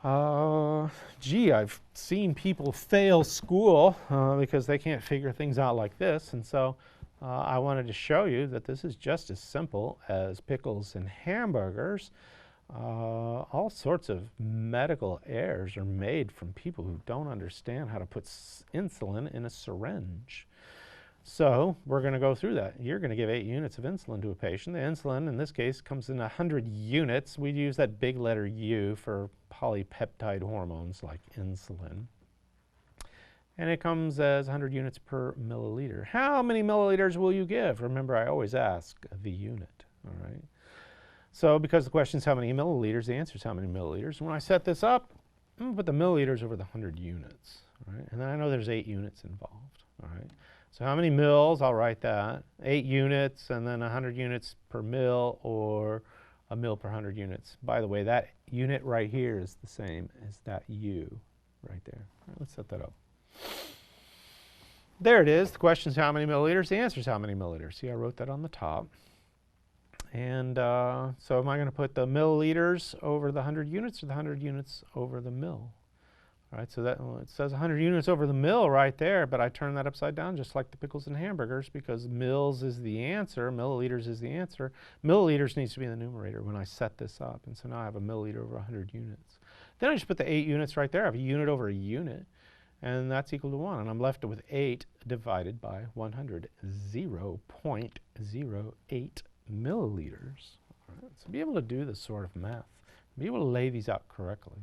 I've seen people fail school because they can't figure things out like this. And so I wanted to show you that this is just as simple as pickles and hamburgers. all sorts of medical errors are made from people who don't understand how to put insulin in a syringe. So we're going to go through that. You're going to give 8 units of insulin to a patient. The insulin, in this case, comes in 100 units. We use that big letter U for polypeptide hormones like insulin. And it comes as 100 units per milliliter. How many milliliters will you give? Remember, I always ask the unit, all right? So because the question is how many milliliters, the answer is how many milliliters. When I set this up, I'm going to put the milliliters over the 100 units, all right? And then I know there's 8 units involved, all right? So how many mils? I'll write that. 8 units and then 100 units per mil, or a mil per 100 units. By the way, that unit right here is the same as that U right there. All right, let's set that up. There it is. The question is how many milliliters. The answer is how many milliliters. See, I wrote that on the top. And so am I going to put the milliliters over the 100 units or the 100 units over the mil? All right, so that it says 100 units over the mil right there, but I turn that upside down just like the pickles and hamburgers, because mils is the answer, milliliters is the answer. Milliliters needs to be in the numerator when I set this up, and so now I have a milliliter over 100 units. Then I just put the 8 units right there. I have a unit over a unit, and that's equal to 1, and I'm left with 8 divided by 100, 0.08 milliliters. All right, so be able to do this sort of math, be able to lay these out correctly.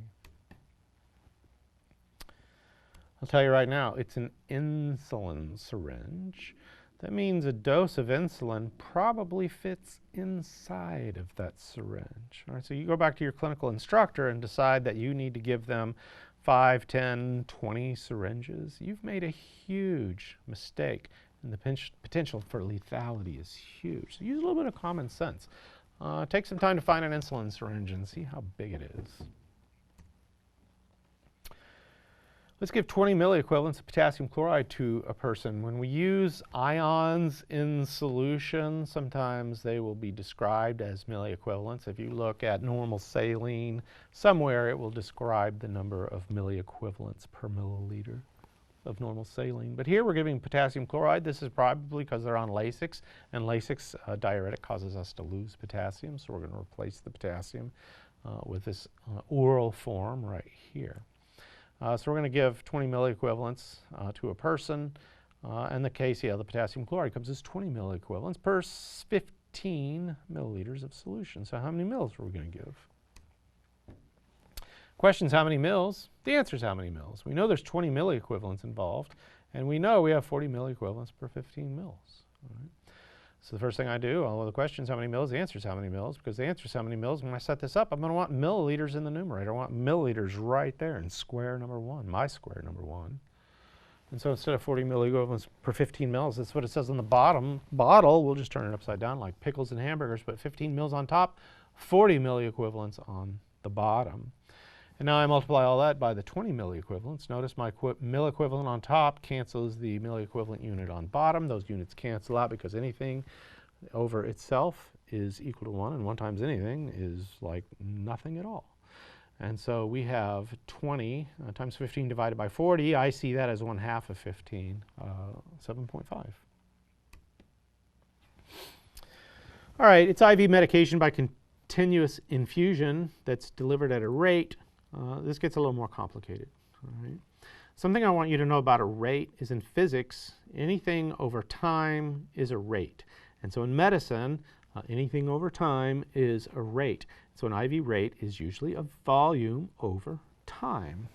I'll tell you right now, it's an insulin syringe. That means a dose of insulin probably fits inside of that syringe. All right, so you go back to your clinical instructor and decide that you need to give them 5, 10, 20 syringes. You've made a huge mistake, and the potential for lethality is huge. So use a little bit of common sense. Take some time to find an insulin syringe and see how big it is. Let's give 20 milliequivalents of potassium chloride to a person. When we use ions in solution, sometimes they will be described as milliequivalents. If you look at normal saline, somewhere it will describe the number of milliequivalents per milliliter of normal saline. But here we're giving potassium chloride. This is probably because they're on Lasix, and Lasix diuretic causes us to lose potassium, so we're going to replace the potassium with this oral form right here. So we're going to give 20 milliequivalents to a person. In the case, the potassium chloride comes as 20 milliequivalents per 15 milliliters of solution. So how many mils are we going to give? Question's how many mils? The answer is how many mils. We know there's 20 milliequivalents involved, and we know we have 40 milliequivalents per 15 mils. All right. So the first thing I do, well, the question is how many mils, the answer is how many mils, because the answer is how many mils. When I set this up, I'm going to want milliliters in the numerator. I want milliliters right there in square number 1, my square number 1. And so instead of 40 milliequivalents per 15 mils, that's what it says on the bottom bottle. We'll just turn it upside down like pickles and hamburgers, but 15 mils on top, 40 milliequivalents on the bottom. And now I multiply all that by the 20 milliequivalents. Notice my milliequivalent on top cancels the milliequivalent unit on bottom. Those units cancel out because anything over itself is equal to 1, and 1 times anything is like nothing at all. And so we have 20 times 15 divided by 40. I see that as 1/2 of 15, 7.5. All right, it's IV medication by continuous infusion that's delivered at a rate. This gets a little more complicated. All right. Something I want you to know about a rate is in physics, anything over time is a rate. And so in medicine, anything over time is a rate. So an IV rate is usually a volume over time.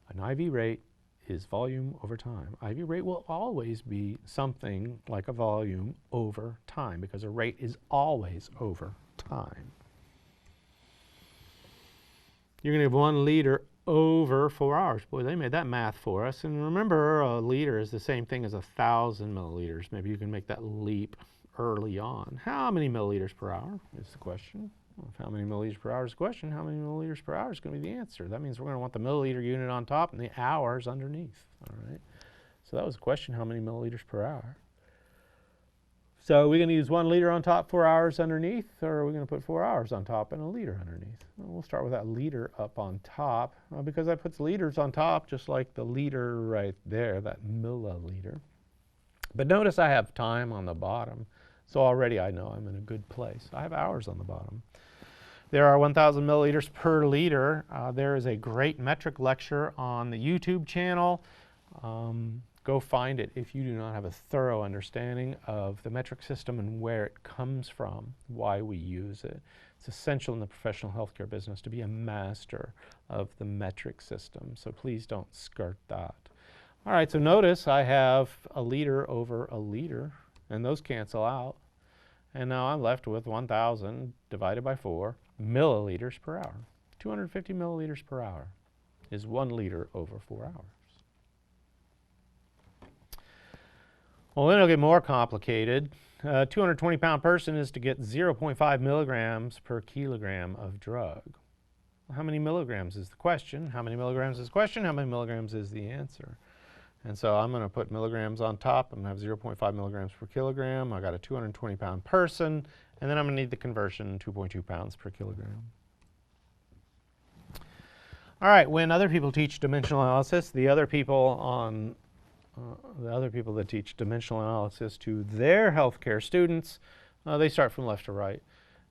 An IV rate is volume over time. IV rate will always be something like a volume over time, because a rate is always over time. You're going to have 1 liter over 4 hours. Boy, they made that math for us. And remember, a liter is the same thing as 1,000 milliliters. Maybe you can make that leap early on. How many milliliters per hour is the question? Well, if how many milliliters per hour is the question, how many milliliters per hour is going to be the answer? That means we're going to want the milliliter unit on top and the hours underneath. All right. So that was the question, how many milliliters per hour? So we're going to use 1 liter on top, 4 hours underneath, or are we going to put 4 hours on top and a liter underneath? Well, we'll start with that liter up on top, because that puts liters on top just like the liter right there, that milliliter. But notice I have time on the bottom, so already I know I'm in a good place. I have hours on the bottom. There are 1,000 milliliters per liter. There is a great metric lecture on the YouTube channel. Go find it if you do not have a thorough understanding of the metric system and where it comes from, why we use it. It's essential in the professional healthcare business to be a master of the metric system, so please don't skirt that. All right, so notice I have a liter over a liter, and those cancel out. And now I'm left with 1,000 divided by 4 milliliters per hour. 250 milliliters per hour is 1 liter over 4 hours. Well, then it'll get more complicated. A 220-pound person is to get 0.5 milligrams per kilogram of drug. How many milligrams is the question? How many milligrams is the question? How many milligrams is the answer? And so I'm going to put milligrams on top. I'm going to have 0.5 milligrams per kilogram. I've got a 220-pound person. And then I'm going to need the conversion, 2.2 pounds per kilogram. All right, when other people teach dimensional analysis, the other people that teach dimensional analysis to their healthcare students, they start from left to right.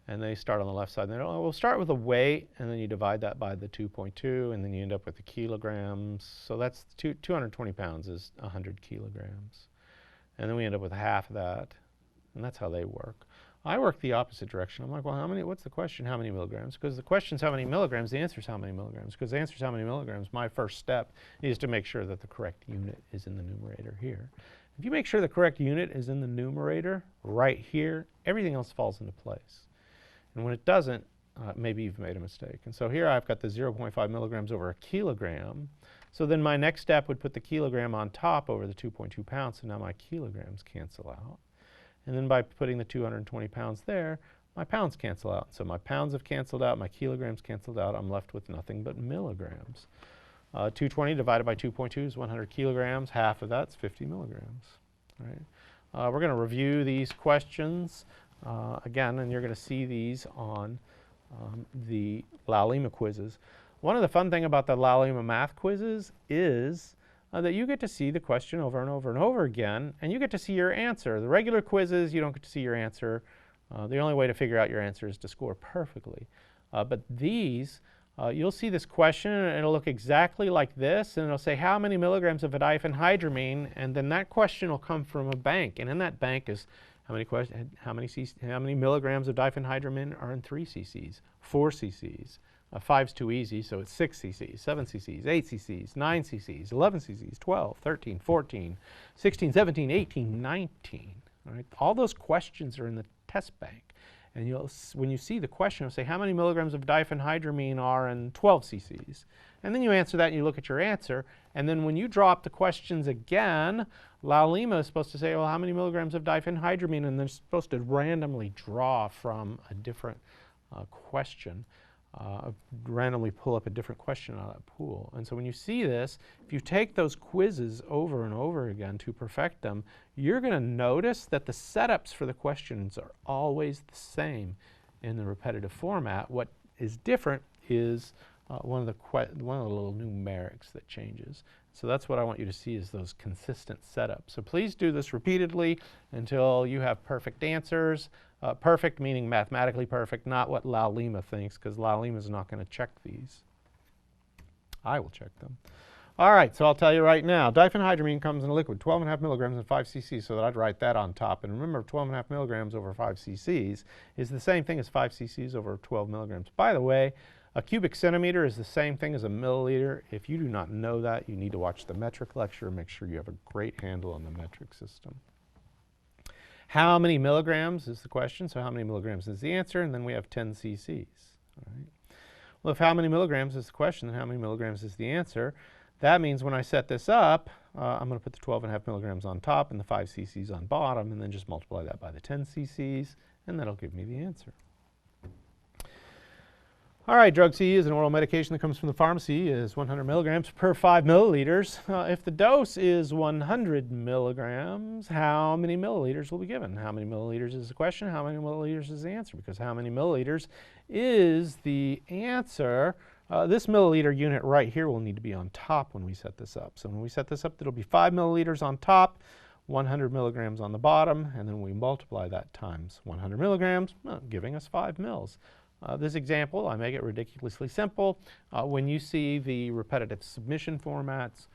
And they start on the left side. And they go, oh, we'll start with a weight, and then you divide that by the 2.2, and then you end up with the kilograms. So that's 220 pounds is 100 kilograms. And then we end up with half of that. And that's how they work. I work the opposite direction. I'm like, well, what's the question? How many milligrams? Because the question's how many milligrams, the answer's how many milligrams. Because the answer's how many milligrams, my first step is to make sure that the correct unit is in the numerator here. If you make sure the correct unit is in the numerator right here, everything else falls into place. And when it doesn't, maybe you've made a mistake. And so here I've got the 0.5 milligrams over a kilogram. So then my next step would put the kilogram on top over the 2.2 pounds, so now my kilograms cancel out. And then by putting the 220 pounds there, my pounds cancel out. So my pounds have canceled out, my kilograms canceled out, I'm left with nothing but milligrams. 220 divided by 2.2 is 100 kilograms, half of that's 50 milligrams. All right. We're going to review these questions again, and you're going to see these on the LALIMA quizzes. One of the fun things about the LALIMA math quizzes is that you get to see the question over and over and over again, and you get to see your answer. The regular quizzes, you don't get to see your answer. The only way to figure out your answer is to score perfectly. But these, you'll see this question, and it'll look exactly like this, and it'll say how many milligrams of a diphenhydramine, and then that question will come from a bank, and in that bank is how many milligrams of diphenhydramine are in 3 cc's, 4 cc's. 5's too easy, so it's 6 cc's, 7 cc's, 8 cc's, 9 cc's, 11 cc's, 12, 13, 14, 16, 17, 18, 19. All right? All those questions are in the test bank. And when you see the question, it'll say how many milligrams of diphenhydramine are in 12 cc's. And then you answer that and you look at your answer. And then when you draw up the questions again, LALIMA is supposed to say, well, how many milligrams of diphenhydramine? And they're supposed to randomly draw from a different question. Randomly pull up a different question out of that pool. And so when you see this, if you take those quizzes over and over again to perfect them, you're going to notice that the setups for the questions are always the same in the repetitive format. What is different is one of the little numerics that changes. So that's what I want you to see, is those consistent setups. So please do this repeatedly until you have perfect answers. Perfect meaning mathematically perfect, not what LALIMA thinks, because LALIMA is not going to check these. I will check them. All right, so I'll tell you right now, diphenhydramine comes in a liquid, 12.5 milligrams and 5 cc's, so that I'd write that on top. And remember, 12.5 milligrams over 5 cc's is the same thing as 5 cc's over 12 milligrams. By the way, a cubic centimeter is the same thing as a milliliter. If you do not know that, you need to watch the metric lecture and make sure you have a great handle on the metric system. How many milligrams is the question, so how many milligrams is the answer, and then we have 10 cc's. All right. Well, if how many milligrams is the question, then how many milligrams is the answer? That means when I set this up, I'm going to put the 12.5 milligrams on top and the 5 cc's on bottom, and then just multiply that by the 10 cc's, and that'll give me the answer. All right, drug C is an oral medication that comes from the pharmacy, is 100 milligrams per 5 milliliters. If the dose is 100 milligrams, how many milliliters will be given? How many milliliters is the question? How many milliliters is the answer? Because how many milliliters is the answer? This milliliter unit right here will need to be on top when we set this up. So when we set this up, it'll be 5 milliliters on top, 100 milligrams on the bottom, and then we multiply that times 100 milligrams, giving us 5 mils. This example, I make it ridiculously simple. When you see the repetitive submission formats,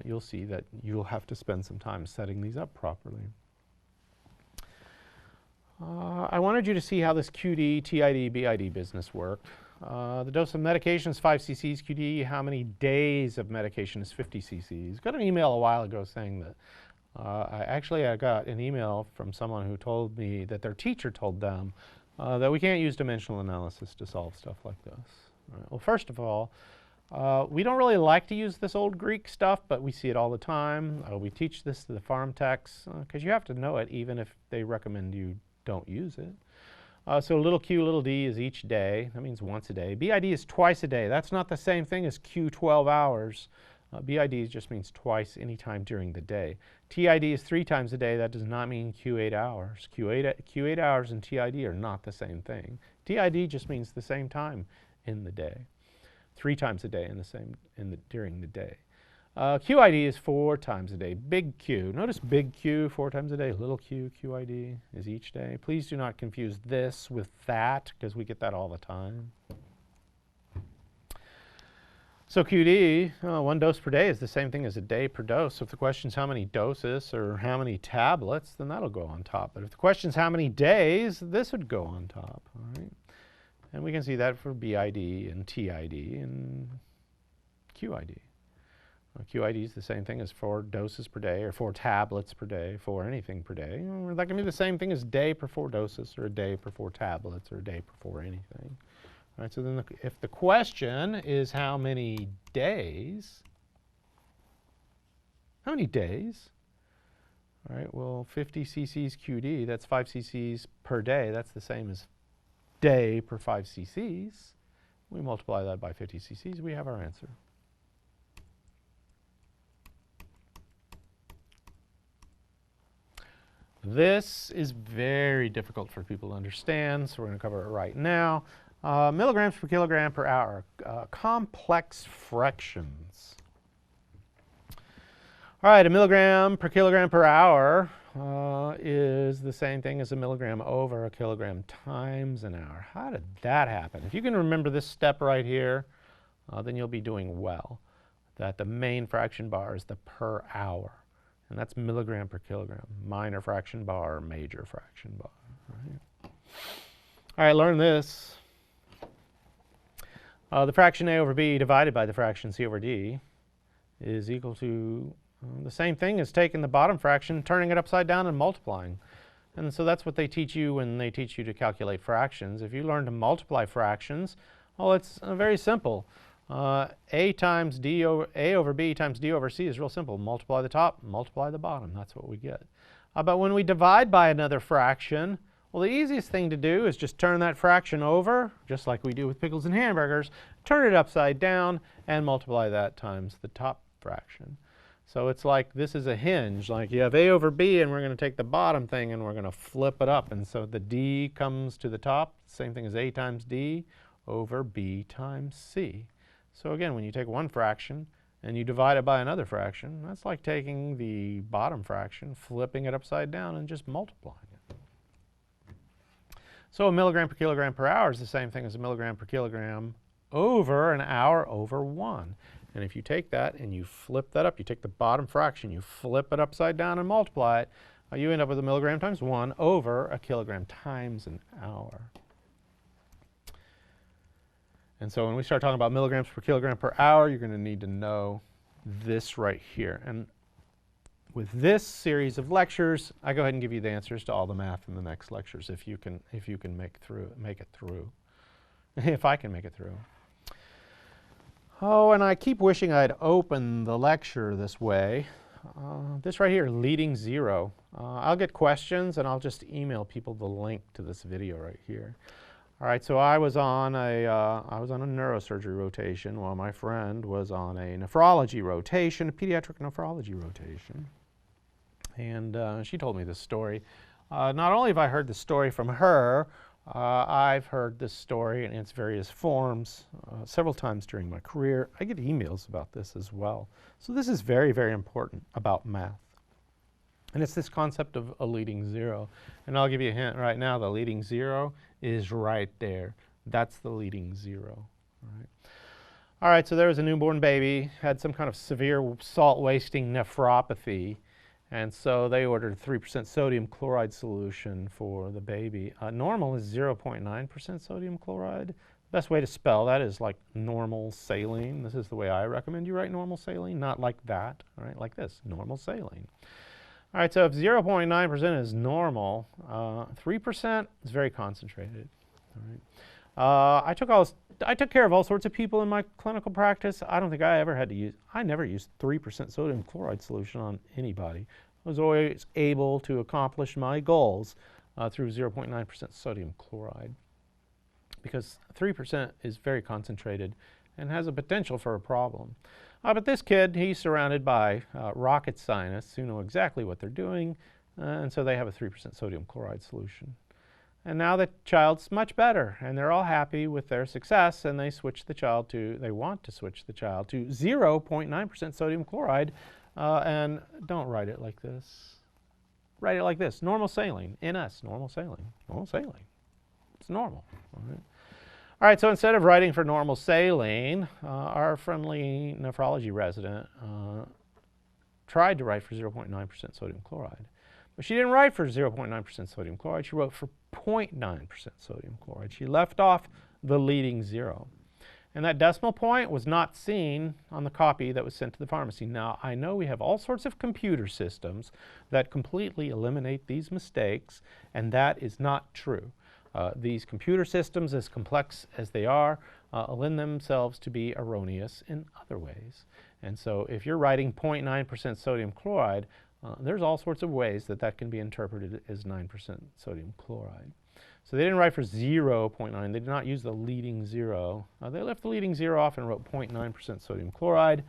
you'll see that you'll have to spend some time setting these up properly. I wanted you to see how this QD, TID, BID business worked. The dose of medication is 5 cc's QD. How many days of medication is 50 cc's? Got an email a while ago saying that. I got an email from someone who told me that their teacher told them that we can't use dimensional analysis to solve stuff like this. Right. Well, first of all, we don't really like to use this old Greek stuff, but we see it all the time. We teach this to the farm techs because you have to know it even if they recommend you don't use it. So little q, little d is each day. That means once a day. BID is twice a day. That's not the same thing as q 12 hours. BID just means twice any time during the day. TID is 3 times a day. That does not mean Q8 hours. Q8 hours and TID are not the same thing. TID just means the same time in the day. 3 times a day during the day. QID is 4 times a day. Big Q. Notice big Q 4 times a day. Little q, QID is each day. Please do not confuse this with that because we get that all the time. So QD, 1 dose per day is the same thing as a day per dose. So if the question is how many doses or how many tablets, then that'll go on top. But if the question is how many days, this would go on top. All right? And we can see that for BID and TID and QID. QID is the same thing as 4 doses per day or 4 tablets per day, 4 anything per day. That can be the same thing as day per 4 doses or a day per 4 tablets or a day per 4 anything. All right, so then if the question is how many days, all right, well, 50 cc's QD, that's 5 cc's per day. That's the same as day per 5 cc's. We multiply that by 50 cc's, we have our answer. This is very difficult for people to understand, so we're going to cover it right now. Milligrams per kilogram per hour, complex fractions. All right, a milligram per kilogram per hour is the same thing as a milligram over a kilogram times an hour. How did that happen? If you can remember this step right here, then you'll be doing well. That the main fraction bar is the per hour, and that's milligram per kilogram. Minor fraction bar, major fraction bar. All right, learn this. The fraction a over b divided by the fraction c over d is equal to the same thing as taking the bottom fraction, turning it upside down, and multiplying. And so that's what they teach you when they teach you to calculate fractions. If you learn to multiply fractions, well, it's very simple. A times d over a over b times d over c is real simple. Multiply the top, multiply the bottom. That's what we get. But when we divide by another fraction, well, the easiest thing to do is just turn that fraction over, just like we do with pickles and hamburgers, turn it upside down, and multiply that times the top fraction. So it's like this is a hinge. Like you have a over b, and we're going to take the bottom thing, and we're going to flip it up. And so the d comes to the top, same thing as a times d over b times c. So again, when you take one fraction and you divide it by another fraction, that's like taking the bottom fraction, flipping it upside down, and just multiplying it. So a milligram per kilogram per hour is the same thing as a milligram per kilogram over an hour over 1. And if you take that and you flip that up, you take the bottom fraction, you flip it upside down and multiply it, you end up with a milligram times 1 over a kilogram times an hour. And so when we start talking about milligrams per kilogram per hour, you're going to need to know this right here. And with this series of lectures, I go ahead and give you the answers to all the math in the next lectures if you can make it through. If I can make it through. Oh, and I keep wishing I'd open the lecture this way. This right here, leading zero. I'll get questions and I'll just email people the link to this video right here. All right, so I was on a neurosurgery rotation while my friend was on a nephrology rotation, a pediatric nephrology rotation. And she told me this story. Not only have I heard the story from her, I've heard this story in its various forms several times during my career. I get emails about this as well. So this is very, very important about math. And it's this concept of a leading zero. And I'll give you a hint right now. The leading zero is right there. That's the leading zero. All right, so there was a newborn baby, had some kind of severe salt wasting nephropathy, and so they ordered 3% sodium chloride solution for the baby. Normal is 0.9% sodium chloride. Best way to spell that is like normal saline. This is the way I recommend you write normal saline, not like that, all right, like this, normal saline. All right, so if 0.9% is normal, 3% is very concentrated. All right. I took care of all sorts of people in my clinical practice. I don't think I ever had to use, I never used 3% sodium chloride solution on anybody. I was always able to accomplish my goals through 0.9% sodium chloride, because 3% is very concentrated and has a potential for a problem. But this kid, he's surrounded by rocket scientists who know exactly what they're doing, and so they have a 3% sodium chloride solution. And now the child's much better, and they're all happy with their success, and they want to switch the child to 0.9% sodium chloride, and don't write it like this. Write it like this, normal saline, NS, normal saline, normal saline. It's normal, all right? All right, so instead of writing for normal saline, our friendly nephrology resident tried to write for 0.9% sodium chloride. But she didn't write for 0.9% sodium chloride, she wrote for 0.9% sodium chloride. She left off the leading zero. And that decimal point was not seen on the copy that was sent to the pharmacy. Now, I know we have all sorts of computer systems that completely eliminate these mistakes, and that is not true. These computer systems, as complex as they are, lend themselves to be erroneous in other ways. And so if you're writing 0.9% sodium chloride, there's all sorts of ways that that can be interpreted as 9% sodium chloride. So they didn't write for 0.9. They did not use the leading zero. They left the leading zero off and wrote 0.9% sodium chloride.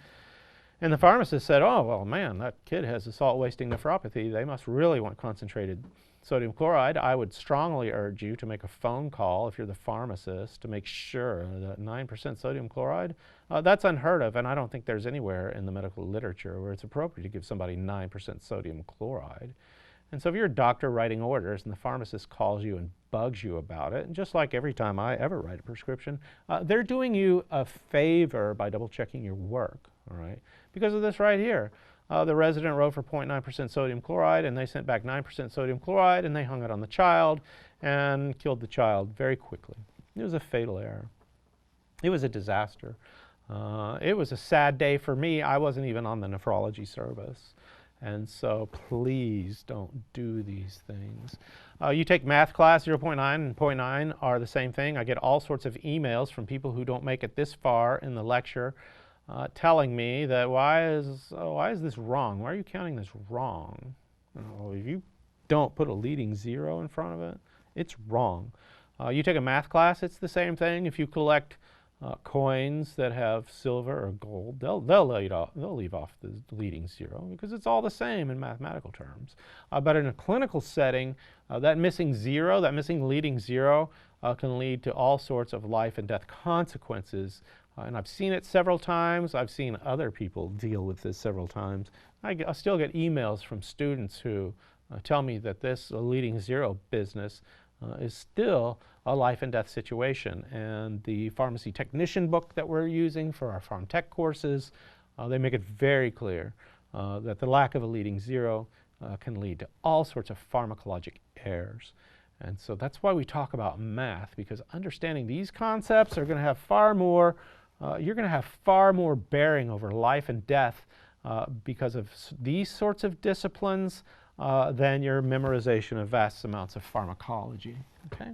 And the pharmacist said, oh, well, man, that kid has a salt-wasting nephropathy. They must really want concentrated sodium chloride. I would strongly urge you to make a phone call if you're the pharmacist to make sure that 9% sodium chloride, that's unheard of, and I don't think there's anywhere in the medical literature where it's appropriate to give somebody 9% sodium chloride. And so if you're a doctor writing orders and the pharmacist calls you and bugs you about it, and just like every time I ever write a prescription, they're doing you a favor by double checking your work, all right? Because of this right here. The resident wrote for 0.9% sodium chloride, and they sent back 9% sodium chloride, and they hung it on the child and killed the child very quickly. It was a fatal error. It was a disaster. It was a sad day for me. I wasn't even on the nephrology service. And so please don't do these things. You take math class, 0.9 and 0.9 are the same thing. I get all sorts of emails from people who don't make it this far in the lecture telling me that why is this wrong? Why are you counting this wrong? Well, if you don't put a leading zero in front of it, it's wrong. You take a math class, it's the same thing. If you collect coins that have silver or gold, they'll leave off the leading zero because it's all the same in mathematical terms. But in a clinical setting, that missing zero, that missing leading zero, can lead to all sorts of life and death consequences. And I've seen it several times. I've seen other people deal with this several times. I still get emails from students who tell me that this leading zero business is still a life and death situation. And the pharmacy technician book that we're using for our pharm tech courses, they make it very clear that the lack of a leading zero can lead to all sorts of pharmacologic errors. And so that's why we talk about math, because understanding these concepts are going to have far more you're going to have far more bearing over life and death because of these sorts of disciplines than your memorization of vast amounts of pharmacology. Okay?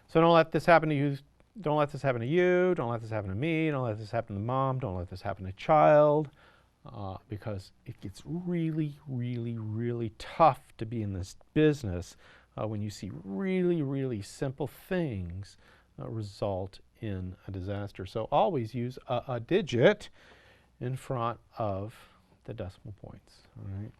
So don't let this happen to you. Don't let this happen to you. Don't let this happen to me. Don't let this happen to mom. Don't let this happen to child, because it gets really, really, really tough to be in this business when you see really, really simple things result in a disaster. So always use a digit in front of the decimal points. All right.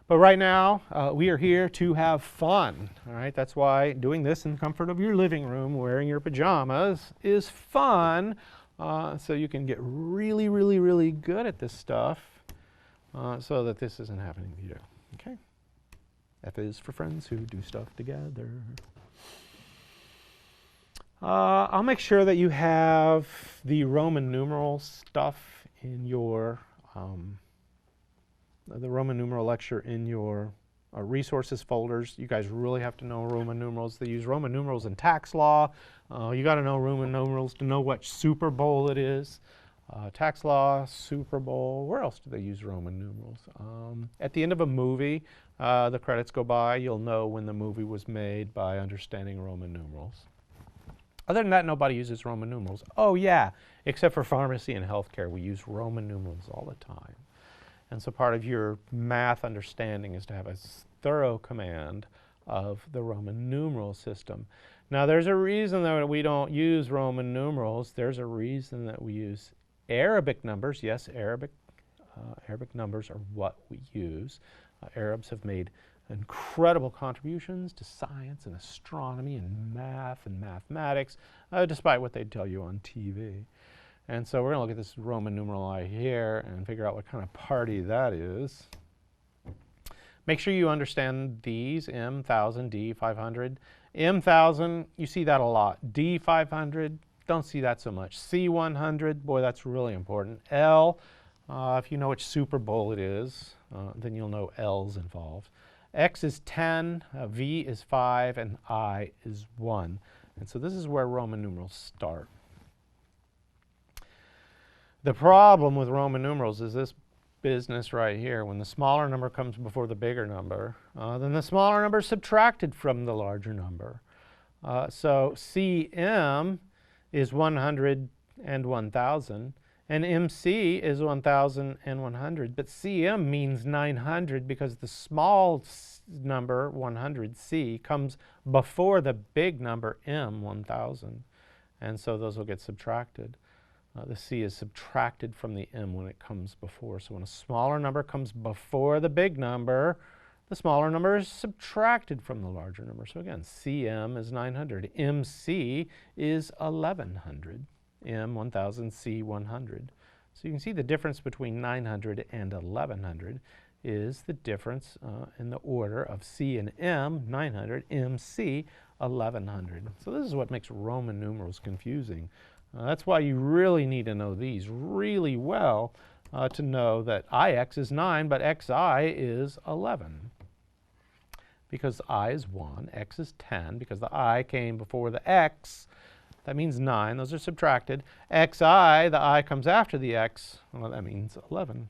But right now, we are here to have fun. All right. That's why doing this in the comfort of your living room, wearing your pajamas, is fun. So you can get really, really, really good at this stuff, so that this isn't happening to you. Okay. F is for friends who do stuff together. I'll make sure that you have the Roman numeral stuff in your, the Roman numeral lecture in your resources folders. You guys really have to know Roman numerals. They use Roman numerals in tax law. You got to know Roman numerals to know what Super Bowl it is. Tax law, Super Bowl. Where else do they use Roman numerals? At the end of a movie, the credits go by. You'll know when the movie was made by understanding Roman numerals. Other than that, nobody uses Roman numerals. Oh yeah, except for pharmacy and healthcare, we use Roman numerals all the time. And so part of your math understanding is to have a thorough command of the Roman numeral system. Now there's a reason that we don't use Roman numerals. There's a reason that we use Arabic numbers. Yes, Arabic numbers are what we use. Arabs have made incredible contributions to science and astronomy and math and mathematics, despite what they tell you on TV. And so we're going to look at this Roman numeral I here and figure out what kind of party that is. Make sure you understand these, M, 1000, D, 500. M, 1000, you see that a lot. D, 500, don't see that so much. C, 100, boy, that's really important. L, if you know which Super Bowl it is, then you'll know L's involved. X is 10, V is 5, and I is 1. And so this is where Roman numerals start. The problem with Roman numerals is this business right here. When the smaller number comes before the bigger number, then the smaller number is subtracted from the larger number. So CM is 100 and 1000, and MC is 1100, but CM means 900 because the small number, 100C, comes before the big number, M, 1000. And so those will get subtracted. The C is subtracted from the M when it comes before. So when a smaller number comes before the big number, the smaller number is subtracted from the larger number. So again, CM is 900. MC is 1100. M, 1000, C, 100. So you can see the difference between 900 and 1100 is the difference in the order of C and M, 900, MC, 1100. So this is what makes Roman numerals confusing. That's why you really need to know these really well to know that IX is 9, but XI is 11. Because I is 1, X is 10, because the I came before the X, that means 9. Those are subtracted. XI, the I comes after the X, well, that means 11.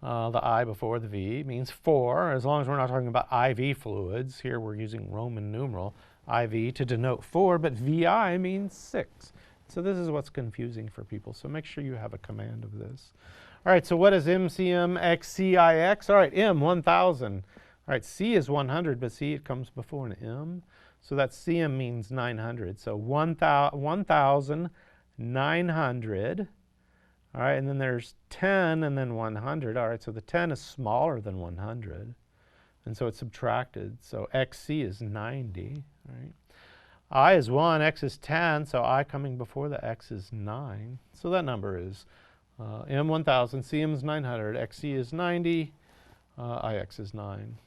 The I before the V means 4, as long as we're not talking about IV fluids. Here we're using Roman numeral IV to denote 4, but VI means 6. So this is what's confusing for people. So make sure you have a command of this. All right, so what is MCM XCIX? All right, M, 1000. All right, C is 100, but see, it comes before an M. So that CM means 900. So 1,900. All right, and then there's 10 and then 100. All right, so the 10 is smaller than 100. And so it's subtracted. So XC is 90. Right? I is 1, X is 10, so I coming before the X is 9. So that number is M 1000, CM is 900, XC is 90, IX is 9.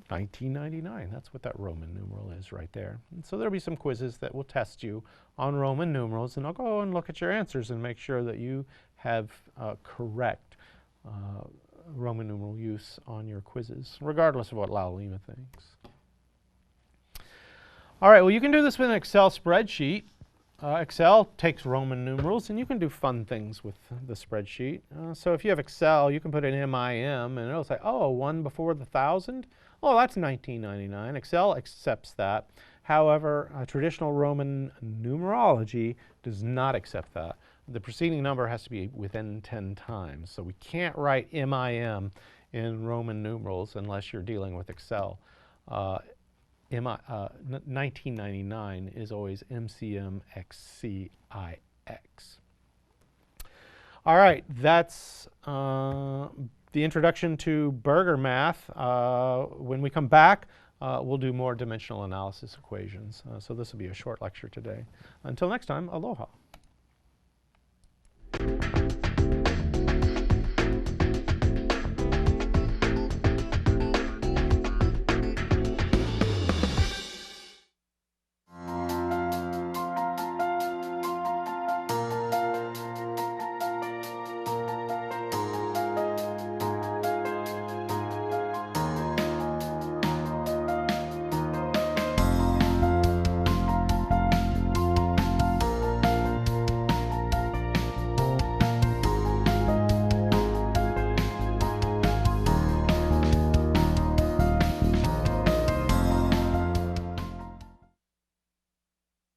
1999, that's what that Roman numeral is right there. And so there'll be some quizzes that will test you on Roman numerals, and I'll go and look at your answers and make sure that you have correct Roman numeral use on your quizzes, regardless of what Lalima thinks. All right, well, you can do this with an Excel spreadsheet. Excel takes Roman numerals, and you can do fun things with the spreadsheet. So if you have Excel, you can put in MIM, and it'll say, oh, 1 before the 1,000? Oh, that's 1999. Excel accepts that. However, traditional Roman numerology does not accept that. The preceding number has to be within 10 times. So we can't write MIM in Roman numerals unless you're dealing with Excel. 1999 is always MCMXCIX. All right, that's the introduction to Burger math. When we come back, we'll do more dimensional analysis equations. So this will be a short lecture today. Until next time, aloha.